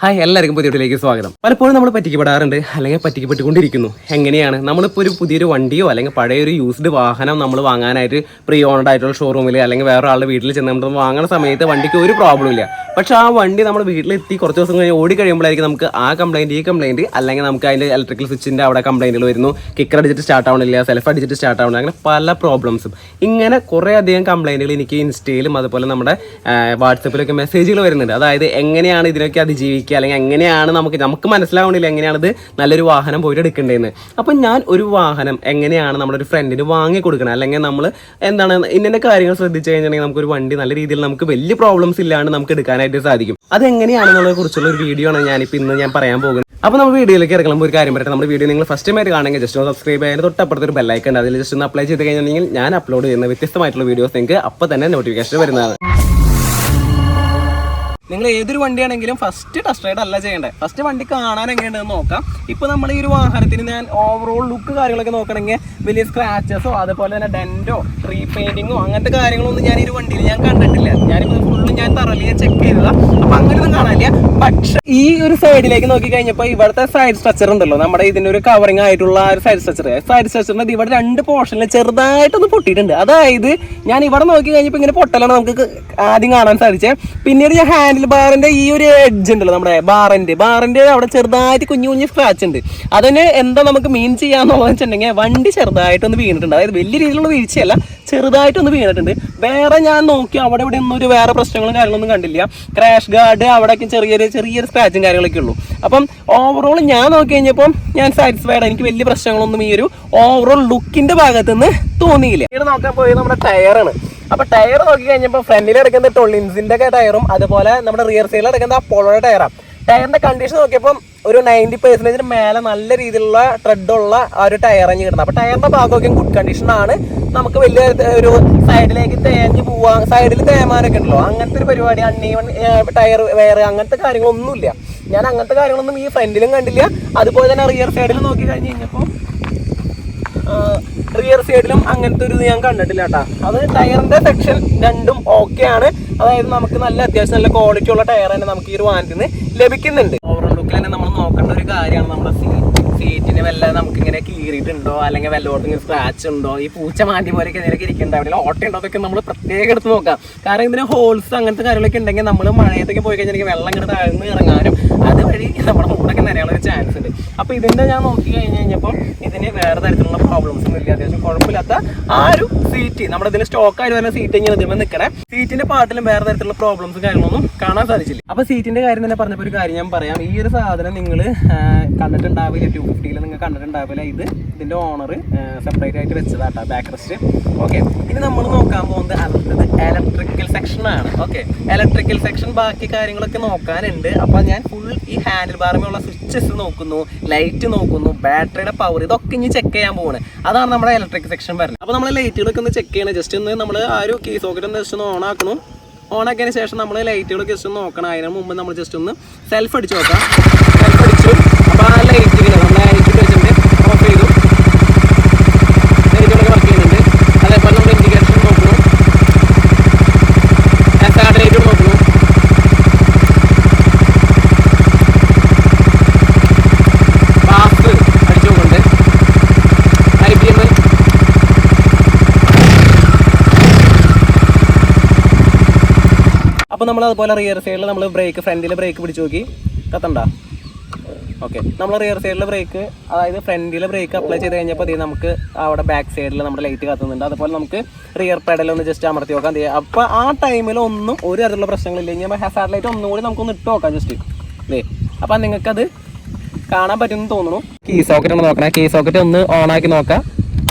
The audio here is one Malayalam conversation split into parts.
ഹായ്, എല്ലാവർക്കും പുതിയ വീട്ടിലേക്ക് സ്വാഗതം. പലപ്പോഴും നമ്മൾ പറ്റിക്കപ്പെടാറുണ്ട്, അല്ലെങ്കിൽ പറ്റിക്കപ്പെട്ടുകൊണ്ടിരിക്കുന്നു. എങ്ങനെയാണ് നമ്മളിപ്പോൾ ഒരു പുതിയൊരു വണ്ടിയോ അല്ലെങ്കിൽ പഴയൊരു യൂസ്ഡ് വാഹനം നമ്മൾ വാങ്ങാനായിട്ട് പ്രീ ഓണഡ് ആയിട്ടുള്ള ഷോറൂമിൽ അല്ലെങ്കിൽ വേറെ ആളുടെ വീട്ടിൽ ചെന്ന് നമ്മൾ വാങ്ങുന്ന സമയത്ത് വണ്ടിക്ക് ഒരു പ്രോബ്ലം ഇല്ല. പക്ഷെ ആ വണ്ടി നമ്മൾ വീട്ടിലെത്തി കുറച്ച് ദിവസം കഴിഞ്ഞ് ഓടി കഴിയുമ്പോഴായിരിക്കും നമുക്ക് ആ കംപ്ലൈൻറ്റ് ഈ കംപ്ലൈൻറ്റ്, അല്ലെങ്കിൽ നമുക്ക് അതിൻ്റെ ഇലക്ട്രിക്കൽ സ്വിച്ചിൻ്റെ അവിടെ കംപ്ലൈൻറ്റുകൾ വരുന്നു, കിക്കർ അടിച്ചിട്ട് സ്റ്റാർട്ട് ആവണില്ല, സെൽഫ് അടിച്ചിട്ട് സ്റ്റാർട്ട് ആവണില്ല, അങ്ങനെ പല പ്രോബ്ലംസും. ഇങ്ങനെ കുറേ അധികം കംപ്ലൈൻറ്റുകൾ എനിക്ക് ഇൻസ്റ്റയിലും അതുപോലെ നമ്മുടെ വാട്സപ്പിലൊക്കെ മെസ്സേജുകൾ വരുന്നുണ്ട്. അതായത് എങ്ങനെയാണ് ഇതിനൊക്കെ അതിജീവിക്കുക, അല്ലെങ്കിൽ എങ്ങനെയാണ് നമുക്ക് മനസ്സിലാവണില്ല എങ്ങനെയാണത് നല്ലൊരു വാഹനം പോയിട്ട് എടുക്കേണ്ടതെന്ന്. അപ്പം ഞാൻ ഒരു വാഹനം എങ്ങനെയാണ് നമ്മുടെ ഒരു ഫ്രണ്ടിന് വാങ്ങി കൊടുക്കണം, അല്ലെങ്കിൽ നമ്മൾ എന്താണ് ഇന്ന കാര്യങ്ങൾ ശ്രദ്ധിച്ചു കഴിഞ്ഞിട്ടുണ്ടെങ്കിൽ നമുക്കൊരു വണ്ടി നല്ല രീതിയിൽ നമുക്ക് വലിയ പ്രോബ്ലംസ് ഇല്ലാണ്ട് നമുക്ക് എടുക്കാനായിട്ട് സാധിക്കും. അതെങ്ങനെയാണെന്നുള്ളതിനെ കുറിച്ചുള്ള ഒരു വീഡിയോ ആണ് ഞാൻ പറയാൻ പോകുന്നത്. അപ്പോൾ നമ്മൾ വീഡിയോയിലേക്ക് ഇറങ്ങുമ്പോൾ ഒരു കാര്യം പറയട്ടെ. നമ്മുടെ വീഡിയോ നിങ്ങൾ ഫസ്റ്റ് ടൈമായിട്ട് കാണുമെങ്കിൽ ജസ്റ്റ് ഒന്ന് സബ്സ്ക്രൈബ് ചെയ്യാൻ തൊട്ടപ്പുറത്തൊരു ബെല്ലൈക്കൺ ഉണ്ട്, അതിൽ ജസ്റ്റ് ഒന്ന് അപ്ലൈ ചെയ്ത് കഴിഞ്ഞിട്ടുണ്ടെങ്കിൽ ഞാൻ അപ്ലോഡ് ചെയ്യുന്ന വ്യത്യസ്തമായിട്ടുള്ള വീഡിയോസ് നിങ്ങൾക്ക് അപ്പോൾ തന്നെ നോട്ടിഫിക്കേഷൻ വരുന്നതാണ്. നിങ്ങൾ ഏതൊരു വണ്ടിയാണെങ്കിലും ഫസ്റ്റ് ടെസ്റ്റ് റൈഡ് അല്ല ചെയ്യേണ്ടത്, ഫസ്റ്റ് വണ്ടി കാണാൻ എങ്ങനെയുണ്ടെന്ന് നോക്കാം. ഇപ്പോൾ നമ്മൾ ഈ ഒരു വാഹനത്തിന് ഞാൻ ഓവറോൾ ലുക്ക് കാര്യങ്ങളൊക്കെ നോക്കണമെങ്കിൽ വലിയ സ്ക്രാച്ചസോ അതുപോലെ തന്നെ ഡെൻറ്റോ റീപെയിൻറ്റിങ്ങോ അങ്ങനത്തെ കാര്യങ്ങളൊന്നും ഞാൻ ഈ ഒരു വണ്ടിയിൽ ഞാൻ കണ്ടിട്ടില്ല. ഞാനിപ്പോൾ ഫുള്ള് ഞാൻ തറലിയെ ചെക്ക് ചെയ്തതാണ്, അപ്പോൾ അങ്ങനെയൊന്നും കാണാനില്ല. പക്ഷേ ഈ ഒരു സൈഡിലേക്ക് നോക്കി കഴിഞ്ഞപ്പോൾ ഇവിടുത്തെ സൈഡ് സ്ട്രക്ചർ ഉണ്ടല്ലോ, നമ്മുടെ ഇതിൻ്റെ ഒരു കവറിങ് ആയിട്ടുള്ള ഒരു സൈഡ് സ്ട്രക്ചറിൻ്റെ ഇവിടെ രണ്ട് പോർഷനിൽ ചെറുതായിട്ടൊന്ന് പൊട്ടിയിട്ടുണ്ട്. അതായത് ഞാൻ ഇവിടെ നോക്കി കഴിഞ്ഞപ്പോൾ ഇങ്ങനെ പൊട്ടലാണ് നമുക്ക് ആദ്യം കാണാൻ സാധിച്ചത്. പിന്നീട് ഞാൻ ഹാൻഡിൽ ബാറിന്റെ ഈ ഒരു എഡ്ജ് ഉണ്ടല്ലോ, നമ്മുടെ ബാറിന്റെ അവിടെ ചെറുതായിട്ട് കുഞ്ഞു സ്ക്രാച്ച് ഉണ്ട്. അതിന് എന്താ നമുക്ക് മീൻ ചെയ്യാന്നുള്ളതെന്ന് വെച്ചിട്ടുണ്ടെങ്കിൽ വണ്ടി ചെറുതായിട്ടൊന്ന് വീണിട്ടുണ്ട്. അതായത് വലിയ രീതിയിലുള്ള വീഴ്ചയല്ല, ചെറുതായിട്ടൊന്ന് വീണിട്ടുണ്ട്. വേറെ ഞാൻ നോക്കി അവിടെ ഇവിടെ ഒന്നും ഒരു വേറെ പ്രശ്നങ്ങളും കാര്യങ്ങളൊന്നും കണ്ടില്ല. ക്രാഷ് ഗാർഡ് അവിടെയൊക്കെ ചെറിയൊരു സ്ക്രാച്ചും കാര്യങ്ങളൊക്കെ ഉള്ളൂ. അപ്പം ഓവറോൾ ഞാൻ നോക്കി കഴിഞ്ഞപ്പോൾ ഞാൻ സാറ്റിസ്ഫൈഡ്. എനിക്ക് വലിയ പ്രശ്നങ്ങളൊന്നും ഈ ഒരു ഓവറോൾ ലുക്കിന്റെ ഭാഗത്തുനിന്ന് തോന്നിയില്ല. ഇത് നോക്കാൻ പോയത് നമ്മുടെ ടയറാണ്. അപ്പൊ ടയർ നോക്കി കഴിഞ്ഞപ്പോൾ ഫ്രണ്ടിൽ എടുക്കുന്ന ടൊളിൻസിന്റെ ഒക്കെ ടയറും അതുപോലെ നമ്മുടെ റിയർ സൈഡിൽ എടുക്കുന്ന അപ്പോളോയുടെ ടയറാണ്. ടയറിന്റെ കണ്ടീഷൻ നോക്കിയപ്പോൾ ഒരു 90% മേലെ നല്ല രീതിയിലുള്ള ട്രെഡുള്ള ആ ഒരു ടയറഞ്ഞ് കിട്ടുന്നത്. അപ്പൊ ടയറിന്റെ ഭാഗമൊക്കെ ഗുഡ് കണ്ടീഷനാണ്. നമുക്ക് വലിയ ഒരു സൈഡിലേക്ക് തേഞ്ഞ് പോവാൻ, സൈഡിൽ തേമാനൊക്കെ ഉണ്ടല്ലോ, അങ്ങനത്തെ ഒരു പരിപാടി, അണ്ണീവൺ ടയർ വേറെ അങ്ങനത്തെ കാര്യങ്ങളൊന്നുമില്ല. ഞാൻ അങ്ങനത്തെ കാര്യങ്ങളൊന്നും ഈ ഫ്രണ്ടിലും കണ്ടില്ല. അതുപോലെ തന്നെ റിയർ സൈഡിൽ നോക്കി കഴിഞ്ഞ് കഴിഞ്ഞപ്പോൾ റിയർ സൈഡിലും അങ്ങനത്തെ ഒരു ഇത് ഞാൻ കണ്ടിട്ടില്ല കേട്ടോ. അത് ടയറിന്റെ സെക്ഷൻ രണ്ടും ഓക്കെ ആണ്. അതായത് നമുക്ക് അത്യാവശ്യം നല്ല ക്വാളിറ്റി ഉള്ള ടയർ തന്നെ നമുക്ക് ഈ ഒരു വാഹനത്തിൽ നിന്ന് ലഭിക്കുന്നുണ്ട്. ഓവറോൾ ലുക്കിൽ തന്നെ നമ്മൾ നോക്കേണ്ട ഒരു കാര്യമാണ് നമ്മുടെ സീറ്റിന് വല്ല നമുക്കിങ്ങനെ കീറിയിട്ടുണ്ടോ, അല്ലെങ്കിൽ വല്ലവോട്ടിങ്ങനെ സ്ക്രാച്ച് ഉണ്ടോ, ഈ പൂച്ച മാറ്റി പോലെയൊക്കെ ഇതിലൊക്കെ ഇരിക്കേണ്ട അവിടെ ഓട്ട ഉണ്ടോ, അതൊക്കെ നമ്മൾ പ്രത്യേകം എടുത്ത് നോക്കാം. കാരണം ഇതിന് ഹോൾസ് അങ്ങനത്തെ കാര്യങ്ങളൊക്കെ ഉണ്ടെങ്കിൽ നമ്മൾ മഴയത്തൊക്കെ പോയി കഴിഞ്ഞാൽ വെള്ളം ഇങ്ങോട്ട് താഴ്ന്ന് ഇറങ്ങാനും അതുവഴി നമ്മുടെ മൂടൊക്കെ നിറയാനുള്ള ചാൻസ് ഉണ്ട്. അപ്പോൾ ഇതിൻ്റെ ഞാൻ നോക്കി കഴിഞ്ഞപ്പോൾ ഇതിന് വേറെ തരത്തിലുള്ള പ്രോബ്ലംസ് ഒന്നും ഇല്ല. അത്യാവശ്യം കുഴപ്പമില്ലാത്ത ആ ഒരു സീറ്റ്, നമ്മുടെ ഇതിൽ സ്റ്റോക്ക് ആയിട്ട് വരുന്ന സീറ്റ് ഇങ്ങനെ ഇതിൽ നിൽക്കണേ. സീറ്റിന്റെ പാട്ടിലും വേറെ തരത്തിലുള്ള പ്രോബ്ലംസും കാര്യങ്ങളൊന്നും കാണാൻ സാധിച്ചില്ല. അപ്പോൾ സീറ്റിന്റെ കാര്യം തന്നെ പറഞ്ഞപ്പോൾ ഒരു കാര്യം ഞാൻ പറയാം. ഈ ഒരു സാധനം നിങ്ങൾ കണ്ടിട്ടുണ്ടാവില്ല, 250 നിങ്ങൾ കണ്ടിട്ടുണ്ടാവില്ല. ഇതിന്റെ ഓണർ സെപ്പറേറ്റ് ആയിട്ട് വെച്ചതാട്ടോ ബാക്ക് റെസ്റ്റ്. ഓക്കെ, ഇനി നമ്മൾ നോക്കാൻ പോകുന്നത് അടുത്തത് ഇലക്ട്രിക്കൽ സെക്ഷനാണ്. ഓക്കെ, ഇലക്ട്രിക്കൽ സെക്ഷൻ ബാക്കി കാര്യങ്ങളൊക്കെ നോക്കാനുണ്ട്. അപ്പോൾ ഞാൻ ഫുൾ ഈ ഹാൻഡിൽ ബാറുമുള്ള സ്വിച്ചസ് നോക്കുന്നു, ലൈറ്റ് നോക്കുന്നു, ബാറ്ററിയുടെ പവർ, ഇതൊക്കെ ഇനി ചെക്ക് ചെയ്യാൻ പോവാണ്. അതാണ് നമ്മുടെ ഇലക്ട്രിക് സെക്ഷൻ വരുന്നത്. അപ്പോൾ നമ്മൾ ലൈറ്റുകളൊക്കെ ഒന്ന് ചെക്ക് ചെയ്യണം. ജസ്റ്റ് ഒന്ന് നമ്മൾ ആ ഒരു കീ സോക്കറ്റ് ഒന്ന് ജസ്റ്റ് ഒന്ന് ഓണാക്കണം. ഓണാക്കിയതിന് ശേഷം നമ്മൾ ലൈറ്റുകളൊക്കെ ജസ്റ്റ് ഒന്ന് നോക്കണം. അതിന് മുമ്പ് നമ്മൾ ജസ്റ്റ് ഒന്ന് സെൽഫ് അടിച്ച് നോക്കാം. സെൽഫ് അടിച്ചു. അപ്പോൾ ആ ലൈറ്റുകൾ നമ്മൾ ലൈറ്റ് വെച്ചിട്ട് ഓഫ് ചെയ്തു. ലൈറ്റുകളൊക്കെ വർക്ക് ചെയ്യുന്നുണ്ട്. അതേപോലെ നമ്മൾ ഇൻഡിക്കേഷൻ നോക്കുന്നു, ഹാർഡ് ലൈറ്റ് നോക്കുന്നു. അപ്പോൾ നമ്മൾ അതുപോലെ റിയർ സൈഡിൽ നമ്മൾ ബ്രേക്ക്, ഫ്രണ്ടിൽ ബ്രേക്ക് പിടിച്ച് നോക്കി, കത്തണ്ട. ഓക്കെ, നമ്മൾ റിയർ സൈഡിൽ ബ്രേക്ക്, അതായത് ഫ്രണ്ടിൽ ബ്രേക്ക് അപ്ലൈ ചെയ്ത് കഴിഞ്ഞപ്പോൾ അത് നമുക്ക് അവിടെ ബാക്ക് സൈഡിൽ നമ്മുടെ ലൈറ്റ് കത്തുന്നുണ്ട്. അതുപോലെ നമുക്ക് റിയർ പെഡലൊന്ന് ജസ്റ്റ് അമർത്തി നോക്കാം. അപ്പോൾ ആ ടൈമിൽ ഒന്നും ഒരു തരത്തിലുള്ള പ്രശ്നങ്ങളില്ലെങ്കിൽ ഹാർഡ് ലൈറ്റ് ഒന്നുകൂടി നമുക്കൊന്ന് ഇട്ട് നോക്കാം ജസ്റ്റ്. അല്ലേ, അപ്പം നിങ്ങൾക്കത് കാണാൻ പറ്റുമെന്ന് തോന്നുന്നു. കീ സോക്കറ്റ് ഒന്ന് നോക്കണം. കീ സോക്കറ്റ് ഒന്ന് ഓണാക്കി നോക്കാം.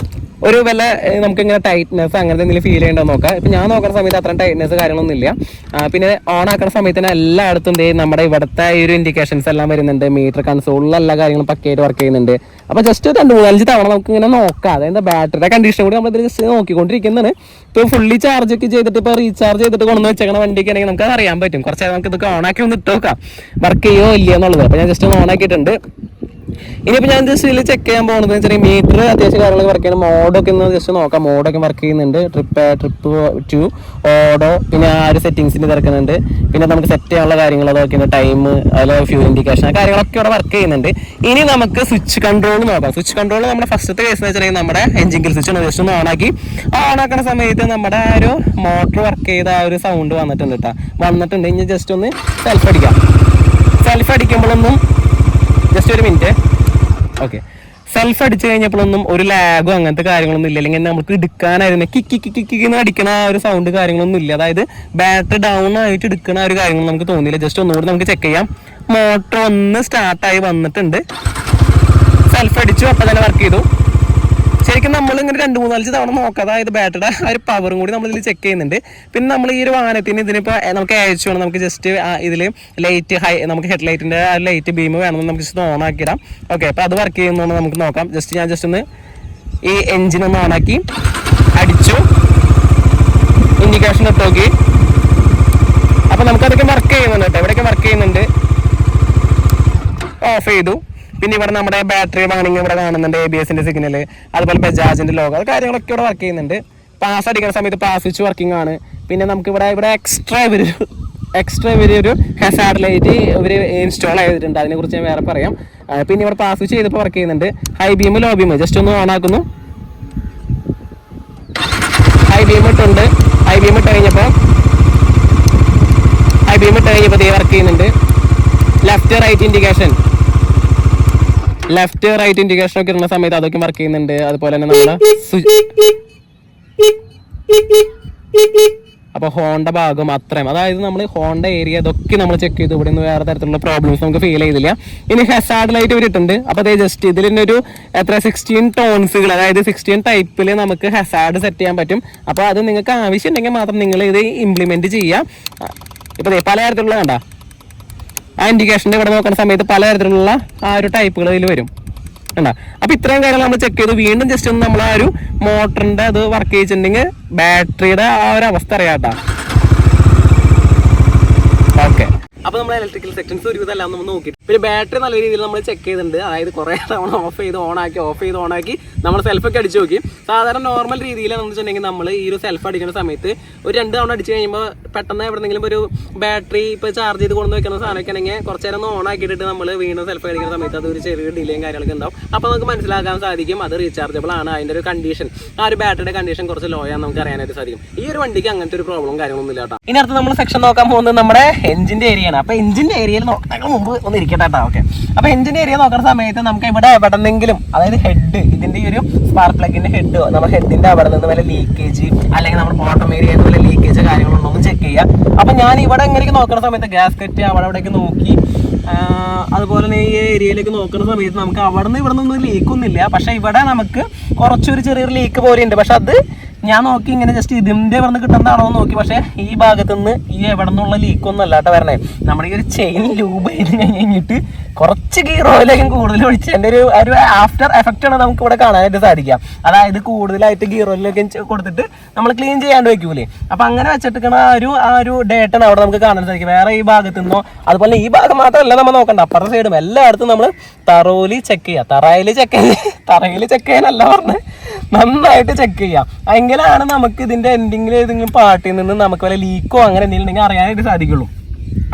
ഒരു വല്ല നമുക്കിങ്ങനെ ടൈറ്റ്നെസ് അങ്ങനത്തെ എന്തെങ്കിലും ഫീൽ ചെയ്യേണ്ടത് നോക്കാം. ഇപ്പം ഞാൻ നോക്കുന്ന സമയത്ത് അത്രയും ടൈറ്റ്നെസ് കാര്യങ്ങളൊന്നും ഇല്ല. പിന്നെ ഓൺ ആക്കുന്ന സമയത്ത് തന്നെ എല്ലായിടത്തും നമ്മുടെ ഇവിടുത്തെ ഈ ഒരു ഇൻഡിക്കേഷൻസ് എല്ലാം വരുന്നുണ്ട്. മീറ്റർ കൺസോളിൽ എല്ലാ കാര്യങ്ങളും പക്കയായിട്ട് വർക്ക് ചെയ്യുന്നുണ്ട്. അപ്പോൾ ജസ്റ്റ് 2-3-5 തവണ നമുക്ക് ഇങ്ങനെ നോക്കാം. അതായത് ബാറ്ററിയുടെ കണ്ടീഷൻ കൂടി നമ്മൾ ജസ്റ്റ് നോക്കിക്കൊണ്ടിരിക്കുന്നതാണ്. ഇപ്പോൾ ഫുള്ളി ചാർജ് ഒക്കെ ചെയ്തിട്ട് ഇപ്പോൾ റീചാർജ് ചെയ്തിട്ട് കൊണ്ടുവന്ന് വെച്ചേക്കണ വണ്ടിക്ക് ആണെങ്കിൽ നമുക്ക് അറിയാൻ പറ്റും. കുറച്ച് നമുക്ക് ഇതൊക്കെ ഓണാക്കി ഒന്ന് ഇട്ട് നോക്കാം വർക്ക് ചെയ്യുമോ ഇല്ലയോ എന്നുള്ളത്. അപ്പോൾ ഞാൻ ജസ്റ്റ് ഒന്ന് ഓണാക്കിയിട്ടുണ്ട്. ഇനിയിപ്പോൾ ഞാൻ ജസ്റ്റ് ഇതിൽ ചെക്ക് ചെയ്യാൻ പോകുന്നത് ചെറിയ മീറ്റർ അത്യാവശ്യം കാര്യങ്ങളൊക്കെ വർക്ക് ചെയ്യുന്നത്. മോഡൊക്കെ ഒന്ന് ജസ്റ്റ് നോക്കാം. മോഡൊക്കെ വർക്ക് ചെയ്യുന്നുണ്ട്. ട്രിപ്പ് 2 ഓഡോ, പിന്നെ ആ ഒരു സെറ്റിംഗ്സിന് തിരക്കുന്നുണ്ട്. പിന്നെ നമുക്ക് സെറ്റ് ചെയ്യാനുള്ള കാര്യങ്ങൾ അതൊക്കെ ടൈം, അതുപോലെ ഫ്യൂൽ ഇൻഡിക്കേഷൻ, ആ കാര്യങ്ങളൊക്കെ ഇവിടെ വർക്ക് ചെയ്യുന്നുണ്ട്. ഇനി നമുക്ക് സ്വിച്ച് കൺട്രോൾ നോക്കാം. സ്വിച്ച് കൺട്രോൾ നമ്മുടെ ഫസ്റ്റത്തെ കേസ് എന്ന് വെച്ചിട്ടുണ്ടെങ്കിൽ നമ്മുടെ എഞ്ചിൻ കിൽ സ്വിച്ച് ജസ്റ്റ് ഒന്ന് ഓണാക്കി. ഓണാക്കുന്ന സമയത്ത് നമ്മുടെ ആ ഒരു മോട്ടർ വർക്ക് ചെയ്ത ആ ഒരു സൗണ്ട് വന്നിട്ടുണ്ട് കേട്ടോ. വന്നിട്ടുണ്ട്. ഇനി ജസ്റ്റ് ഒന്ന് സെൽഫ് അടിക്കാം. സെൽഫ് അടിക്കുമ്പോഴൊന്നും ജസ്റ്റ് ഒരു മിനിറ്റ്. ഓക്കെ, സെൽഫ് അടിച്ചു കഴിഞ്ഞപ്പോഴൊന്നും ഒരു ലാഗോ അങ്ങനത്തെ കാര്യങ്ങളൊന്നും ഇല്ല. അല്ലെങ്കിൽ നമുക്ക് എടുക്കാനായിരുന്നു കിക്കിന്ന് അടിക്കണ ആ ഒരു സൗണ്ട് കാര്യങ്ങളൊന്നും ഇല്ല. അതായത് ബാറ്ററി ഡൗൺ ആയിട്ട് എടുക്കണ ഒരു കാര്യങ്ങളൊന്നും നമുക്ക് തോന്നിയില്ല. ജസ്റ്റ് ഒന്നുകൂടി നമുക്ക് ചെക്ക് ചെയ്യാം. മോട്ടർ ഒന്ന് സ്റ്റാർട്ടായി വന്നിട്ടുണ്ട്. സെൽഫ് അടിച്ചു, അപ്പം തന്നെ വർക്ക് ചെയ്തു. ശരിക്കും നമ്മളിങ്ങനെ 2-3 തവണ നോക്കാം. അതായത് ബാറ്ററിയുടെ ആ ഒരു പവറും കൂടി നമ്മളിതിൽ ചെക്ക് ചെയ്യുന്നുണ്ട്. പിന്നെ നമ്മൾ ഈ ഒരു വാഹനത്തിന് ഇതിനിപ്പോൾ നമുക്ക് അയച്ചു വേണം. നമുക്ക് ജസ്റ്റ് ഇതിൽ ലൈറ്റ് നമുക്ക് ഹെഡ് ലൈറ്റിൻ്റെ ആ ലൈറ്റ് ബീം വേണമെന്ന് നമുക്ക് ജസ്റ്റ് ഓൺ ആക്കിയിടാം. ഓക്കെ, അപ്പോൾ അത് വർക്ക് ചെയ്യുന്നതാണ് നമുക്ക് നോക്കാം. ഞാൻ ജസ്റ്റ് ഒന്ന് ഈ എൻജിൻ ഒന്ന് ഓണാക്കി അടിച്ചു, ഇൻഡിക്കേഷൻ ഇട്ട് നോക്കി. അപ്പോൾ നമുക്കതൊക്കെ വർക്ക് ചെയ്യുന്നുണ്ട് കേട്ടോ. ഇവിടെയൊക്കെ വർക്ക് ചെയ്യുന്നുണ്ട്. ഓഫ് ചെയ്തു. പിന്നെ ഇവിടെ നമ്മുടെ ബാറ്ററി വാണിംഗ് ഇവിടെ കാണുന്നുണ്ട്, ABS-ന്റെ സിഗ്നൽ, അതുപോലെ ബജാജിന്റെ ലോഗോ, അത് കാര്യങ്ങളൊക്കെ ഇവിടെ വർക്ക് ചെയ്യുന്നുണ്ട്. പാസ് അടിക്കുന്ന സമയത്ത് പാസ് സ്വിച്ച് വർക്കിംഗ് ആണ്. പിന്നെ നമുക്ക് ഇവിടെ എക്സ്ട്രാ ഇവരൊരു ഹസാർഡ് ലൈറ്റ് ഇവർ ഇൻസ്റ്റാൾ ചെയ്തിട്ടുണ്ട്. അതിനെക്കുറിച്ച് ഞാൻ വേറെ പറയാം. പിന്നെ ഇവിടെ പാസ് സ്വിച്ച് ചെയ്തപ്പോൾ വർക്ക് ചെയ്യുന്നുണ്ട്. High beam, low beam just ഒന്ന് ഓൺ ആക്കുന്നു. ഹൈ ബീം ഇട്ടുണ്ട്. ഹൈ ബീം ഇട്ട് കഴിഞ്ഞപ്പോൾ വർക്ക് ചെയ്യുന്നുണ്ട്. ലെഫ്റ്റ് റൈറ്റ് ഇൻഡിക്കേഷൻ ഒക്കെ ഇടുന്ന സമയത്ത് അതൊക്കെ വർക്ക് ചെയ്യുന്നുണ്ട്. അതുപോലെ തന്നെ നമ്മുടെ അപ്പോൾ ഹോണ്ട ഭാഗം അത്രയും, അതായത് നമ്മൾ ഹോണ്ട ഏരിയ ഇതൊക്കെ നമ്മൾ ചെക്ക് ചെയ്തു. ഇവിടെ നിന്ന് വേറെ തരത്തിലുള്ള പ്രോബ്ലംസ് നമുക്ക് ഫീൽ ചെയ്തില്ല. ഇനി ഹസാർഡ് ലൈറ്റ് ഇവരിട്ടുണ്ട്. അപ്പോൾ അതേ ജസ്റ്റ് ഇതിൽ ഒരു 16 ടോൺസുകൾ, അതായത് 16 ടൈപ്പിൽ നമുക്ക് ഹസാർഡ് സെറ്റ് ചെയ്യാൻ പറ്റും. അപ്പോൾ അത് നിങ്ങൾക്ക് ആവശ്യമുണ്ടെങ്കിൽ മാത്രം നിങ്ങൾ ഇത് ഇംപ്ലിമെൻറ്റ് ചെയ്യാം. ഇപ്പോൾ പലതരത്തിലുള്ള കണ്ട ആ ഇൻഡിക്കേഷൻ്റെ ഇവിടെ നോക്കുന്ന സമയത്ത് പലതരത്തിലുള്ള ആ ഒരു ടൈപ്പുകൾ ഇതിൽ വരും കണ്ട. അപ്പോൾ ഇത്രയും കാര്യങ്ങൾ നമ്മൾ ചെക്ക് ചെയ്തു. വീണ്ടും ജസ്റ്റ് ഒന്ന് നമ്മൾ ആ ഒരു മോട്ടറിൻ്റെ അത് വർക്ക് ചെയ്തിട്ടുണ്ടെങ്കിൽ ബാറ്ററിയുടെ ആ ഒരു അവസ്ഥ അറിയാട്ടോ. ഓക്കെ, അപ്പോൾ നമ്മൾ ഇലക്ട്രിക്കൽ സെക്ഷൻസ് ഒരുവിധം എല്ലാം നമ്മൾ നോക്കി. പിന്നെ ബാറ്ററി നല്ല രീതിയിൽ നമ്മൾ ചെക്ക് ചെയ്തിട്ടുണ്ട്. അതായത് കുറേ തവണ ഓഫ് ചെയ്ത് ഓണാക്കി നമ്മൾ സെൽഫൊക്കെ അടിച്ചു നോക്കി. സാധാരണ നോർമൽ രീതിയിലാണെന്ന് വെച്ചിട്ടുണ്ടെങ്കിൽ നമ്മൾ ഈ ഒരു സെൽഫ് അടിക്കുന്ന സമയത്ത് ഒരു 2 തവണ അടിച്ച് കഴിയുമ്പോൾ പെട്ടെന്ന് എവിടെയെങ്കിലും ഒരു ബാറ്ററി ഇപ്പോൾ ചാർജ് ചെയ്ത് കൊണ്ടു വെക്കുന്ന സാധനമൊക്കെ ആണെങ്കിൽ കുറച്ച് നേരം ഒന്ന് ഓണാക്കിയിട്ട് നമ്മൾ വീണ്ടും സെൽഫ് അടിക്കുന്ന സമയത്ത് അതൊരു ചെറിയ ഡിലേയും കാര്യങ്ങളൊക്കെ ഉണ്ടാവും. അപ്പോൾ നമുക്ക് മനസ്സിലാക്കാൻ സാധിക്കും അത് റീചാർജബിൾ ആണ്. അതിൻ്റെ ഒരു കണ്ടീഷൻ, ആ ഒരു ബാറ്ററിയുടെ കണ്ടീഷൻ കുറച്ച് ലോ ആണെന്ന് നമുക്ക് അറിയാനായിട്ട് സാധിക്കും. ഈ ഒരു വണ്ടിക്ക് അങ്ങനത്തെ ഒരു പ്രോബ്ലം കാര്യങ്ങളൊന്നും ഇല്ല കേട്ടോ. ഇനി അടുത്ത് നമ്മൾ സെക്ഷൻ നോക്കാൻ പോകുന്നത് നമ്മുടെ എഞ്ചിൻ്റെ ഏരിയയാണ്. അപ്പോൾ എഞ്ചിൻ്റെ ഏരിയയിൽ നോക്കുന്നതിന് മുമ്പ് ഒന്ന് ഇരിക്കട്ടെ കേട്ടോ. ഓക്കെ, അപ്പോൾ എഞ്ചിൻ്റെ ഏരിയ നോക്കുന്ന സമയത്ത് നമുക്ക് ഇവിടെ എവിടെന്നെങ്കിലും, അതായത് ഹെഡ്, ഇതിൻ്റെ ഈ ഒരു സ്പാർക്ക് പ്ലഗിൻ്റെ ഹെഡ്, നമ്മുടെ ഹെഡിൻ്റെ അവിടെ നിന്ന് വല്ല ലീക്കേജ് അല്ലെങ്കിൽ നമ്മുടെ ബോട്ടം ഏരിയയിൽ വല്ല ലീക്കേജ് കാര്യങ്ങളുണ്ടോ എന്ന് ചെക്ക് ചെയ്യുക. അപ്പോൾ ഞാൻ ഇവിടെ എങ്ങനെയൊക്കെ നോക്കുന്ന സമയത്ത് ഗ്യാസ്കറ്റ് അവിടേക്ക് നോക്കി, അതുപോലെ തന്നെ ഈ ഏരിയയിലേക്ക് നോക്കുന്ന സമയത്ത് നമുക്ക് അവിടെ നിന്ന് ഇവിടെ നിന്നൊന്നും ലീക്കൊന്നുമില്ല. പക്ഷേ ഇവിടെ നമുക്ക് കുറച്ചൊരു ചെറിയൊരു ലീക്ക് പോലെ ഉണ്ട്. പക്ഷെ അത് ഞാൻ നോക്കി ഇങ്ങനെ ജസ്റ്റ് ഇതിൻ്റെ ഇവിടെ നിന്ന് കിട്ടുന്നതാണോ എന്ന് നോക്കി. പക്ഷേ ഈ ഭാഗത്തു നിന്ന് ഈ എവിടെ നിന്നുള്ള ലീക്കൊന്നും അല്ലാട്ടോ വരണേ. നമ്മുടെ ഈ ഒരു ചെയിൻ ലൂബ് ചെയ്ത് കഴിഞ്ഞിട്ട് കുറച്ച് ഗിയർ ഓയിലേക്കും കൂടുതൽ ഒഴിച്ച് എൻ്റെ ഒരു ആഫ്റ്റർ എഫക്റ്റാണ് നമുക്ക് ഇവിടെ കാണാനായിട്ട് സാധിക്കുക. അതായത് കൂടുതലായിട്ട് ഗിയർ ഓയിലൊക്കെ കൊടുത്തിട്ട് നമ്മൾ ക്ലീൻ ചെയ്യാണ്ട് വെക്കൂലേ. അപ്പം അങ്ങനെ വെച്ചിട്ട് ആ ഒരു ഡേറ്റാണ് അവിടെ നമുക്ക് കാണാൻ സാധിക്കും. വേറെ ഈ ഭാഗത്തു നിന്നോ, അതുപോലെ ഈ ഭാഗം മാത്രമല്ല നമ്മൾ നോക്കണ്ട, അപ്പുറത്തെ സൈഡും എല്ലായിടത്തും നമ്മൾ തറയിൽ ചെക്ക് ചെയ്യുക. തറയിൽ ചെക്ക് ചെയ്യാനല്ല പറഞ്ഞ് നന്നായിട്ട് ചെക്ക് ചെയ്യാം. എങ്കിലാണ് നമുക്ക് ഇതിൻ്റെ എൻഡിങ്ങിൽ ഏതെങ്കിലും പാർട്ടിൽ നിന്ന് നമുക്ക് വല്ല ലീക്കോ അങ്ങനെ എന്തെങ്കിലും ഉണ്ടെങ്കിൽ അറിയാനായിട്ട് സാധിക്കുള്ളൂ.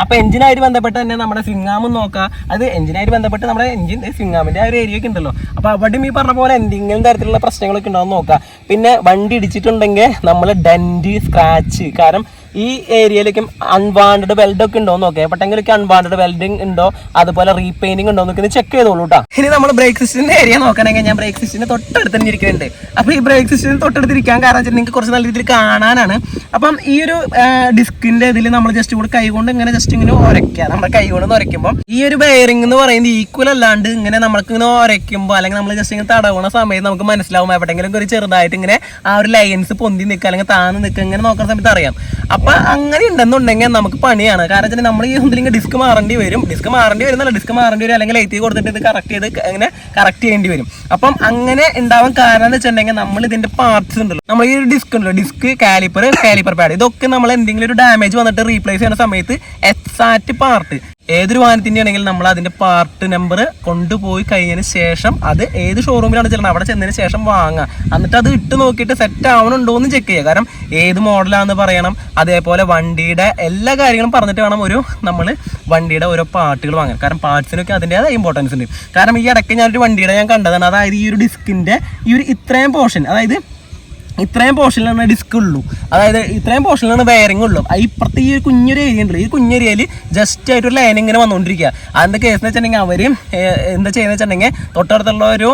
അപ്പോൾ എഞ്ചിനായിട്ട് ബന്ധപ്പെട്ട് തന്നെ നമ്മുടെ സ്വിങ്ങാമും നോക്കാം. അത് എഞ്ചിനായിട്ട് ബന്ധപ്പെട്ട് നമ്മുടെ എഞ്ചിൻ സ്വിങ്ങാമിൻ്റെ ആ ഒരു ഏരിയയൊക്കെ ഉണ്ടല്ലോ. അപ്പോൾ അവിടെയും ഈ പറഞ്ഞ പോലെ എന്തെങ്കിലും തരത്തിലുള്ള പ്രശ്നങ്ങളൊക്കെ ഉണ്ടാവും നോക്കാം. പിന്നെ വണ്ടി ഇടിച്ചിട്ടുണ്ടെങ്കിൽ നമ്മൾ ഡെൻറ്റ്, സ്ക്രാച്ച്, കാരണം ഈ ഏരിയയിലേക്കും അൺവാണ്ടഡ് വെൽഡൊക്കെ ഉണ്ടോ എന്ന് നോക്കാം. എപ്പോഴെങ്കിലൊക്കെ അൺവാണ്ടഡ് വെൽഡിങ് ഉണ്ടോ, അതുപോലെ റീപെയിന്റിംഗ് ഉണ്ടോ എന്നൊക്കെ ചെക്ക് ചെയ്തോളൂ കേട്ടോ. ഇനി നമ്മൾ ബ്രേക്ക് സിസ്റ്റത്തിന്റെ ഏരിയ നോക്കണമെങ്കിൽ ഞാൻ ബ്രേക്ക് സിസ്റ്റിന് തൊട്ടടുത്ത് തന്നെ ഇരിക്കുന്നുണ്ട്. അപ്പോൾ ഈ ബ്രേക്ക് സിസ്റ്റിന് തൊട്ടടുത്തിരിക്കാൻ കാരണം വെച്ചാൽ നിങ്ങൾക്ക് കുറച്ച് നല്ല രീതിയിൽ കാണാനാണ്. അപ്പം ഈ ഒരു ഡിസ്കിന്റെ ഇതിൽ നമ്മൾ ജസ്റ്റ് കൂടെ കൈ കൊണ്ട് ഇങ്ങനെ ജസ്റ്റ് ഇങ്ങനെ ഉരയ്ക്കുക. നമ്മുടെ കൈ കൊണ്ട് ഉരയ്ക്കുമ്പോൾ ഈ ഒരു ബെയറിംഗ് എന്ന് പറയുന്നത് ഈക്വൽ അല്ലാണ്ട് ഇങ്ങനെ നമ്മൾക്ക് ഇങ്ങനെ ഉരയ്ക്കുമ്പോൾ അല്ലെങ്കിൽ നമ്മൾ ജസ്റ്റ് ഇങ്ങനെ തടവണ സമയത്ത് നമുക്ക് മനസ്സിലാവും എവിടെയെങ്കിലും ഒരു ചെറുതായിട്ട് ഇങ്ങനെ ആ ഒരു ലൈൻസ് പൊന്തി നിൽക്കുക അല്ലെങ്കിൽ താന്ന് നിൽക്കുക, ഇങ്ങനെ നോക്കുന്ന സമയത്ത് അറിയാം. അപ്പൊ അങ്ങനെ ഉണ്ടെന്നുണ്ടെങ്കിൽ നമുക്ക് പണിയാണ്. കാരണം വെച്ചാൽ നമ്മൾ ഈ ഒന്നില്ലെങ്കിൽ ഡിസ്ക് മാറേണ്ടി വരും അല്ലെങ്കിൽ ലൈറ്റ് കൊടുത്തിട്ട് ഇത് കറക്റ്റ് ചെയ്യേണ്ടി വരും. അപ്പം അങ്ങനെ ഉണ്ടാവാൻ കാരണം എന്ന് വെച്ചിട്ടുണ്ടെങ്കിൽ നമ്മൾ ഇതിന്റെ പാർട്സ് ഉണ്ടല്ലോ, നമ്മൾ ഈ ഒരു ഡിസ്ക് ഉണ്ടല്ലോ, ഡിസ്ക്, കാലിപ്പർ പാഡ്, ഇതൊക്കെ നമ്മൾ എന്തെങ്കിലും ഒരു ഡാമേജ് വന്നിട്ട് റീപ്ലേസ് ചെയ്യുന്ന സമയത്ത് എക്സാക്റ്റ് പാർട്ട് ഏതൊരു വാഹനത്തിൻ്റെ ആണെങ്കിൽ നമ്മൾ അതിൻ്റെ പാർട്ട് നമ്പർ കൊണ്ടുപോയി കഴിഞ്ഞതിന് ശേഷം അത് ഏത് ഷോറൂമിലാണ് ചെല്ലുന്നത് അവിടെ ചെന്നതിന് ശേഷം വാങ്ങുക. എന്നിട്ട് അത് ഇട്ട് നോക്കിയിട്ട് സെറ്റ് ആവണുണ്ടോ എന്ന് ചെക്ക് ചെയ്യുക. കാരണം ഏത് മോഡലാണെന്ന് പറയണം, അതേപോലെ വണ്ടിയുടെ എല്ലാ കാര്യങ്ങളും പറഞ്ഞിട്ട് വേണം നമ്മൾ വണ്ടിയുടെ ഓരോ പാർട്ടുകൾ വാങ്ങാൻ. കാരണം പാർട്സിനൊക്കെ അതിൻ്റെതായ ഇമ്പോർട്ടൻസ് ഉണ്ട്. കാരണം ഈ ഇടയ്ക്ക് ഞാനൊരു വണ്ടിയുടെ ഞാൻ കണ്ടതാണ്, അതായത് ഈ ഒരു ഡിസ്കിൻ്റെ ഈ ഒരു ഇത്രയും പോർഷൻ, അതായത് ഇത്രയും പോർഷനിലാണ് ഡിസ്ക് ഉള്ളൂ, അതായത് ഇത്രയും പോർഷനിലാണ് വയറിംഗ് ഉള്ളൂ. ഇപ്പുറത്ത് ഈ ഒരു കുഞ്ഞൊരു ഏരിയ ഉണ്ടല്ലോ, ഈ കുഞ്ഞേരിയയിൽ ജസ്റ്റ് ആയിട്ടൊരു ലൈൻ ഇങ്ങനെ വന്നുകൊണ്ടിരിക്കുക. അതിൻ്റെ കേസ് എന്ന് വെച്ചിട്ടുണ്ടെങ്കിൽ അവർ എന്താ ചെയ്യുന്നത് വെച്ചിട്ടുണ്ടെങ്കിൽ തൊട്ടടുത്തുള്ള ഒരു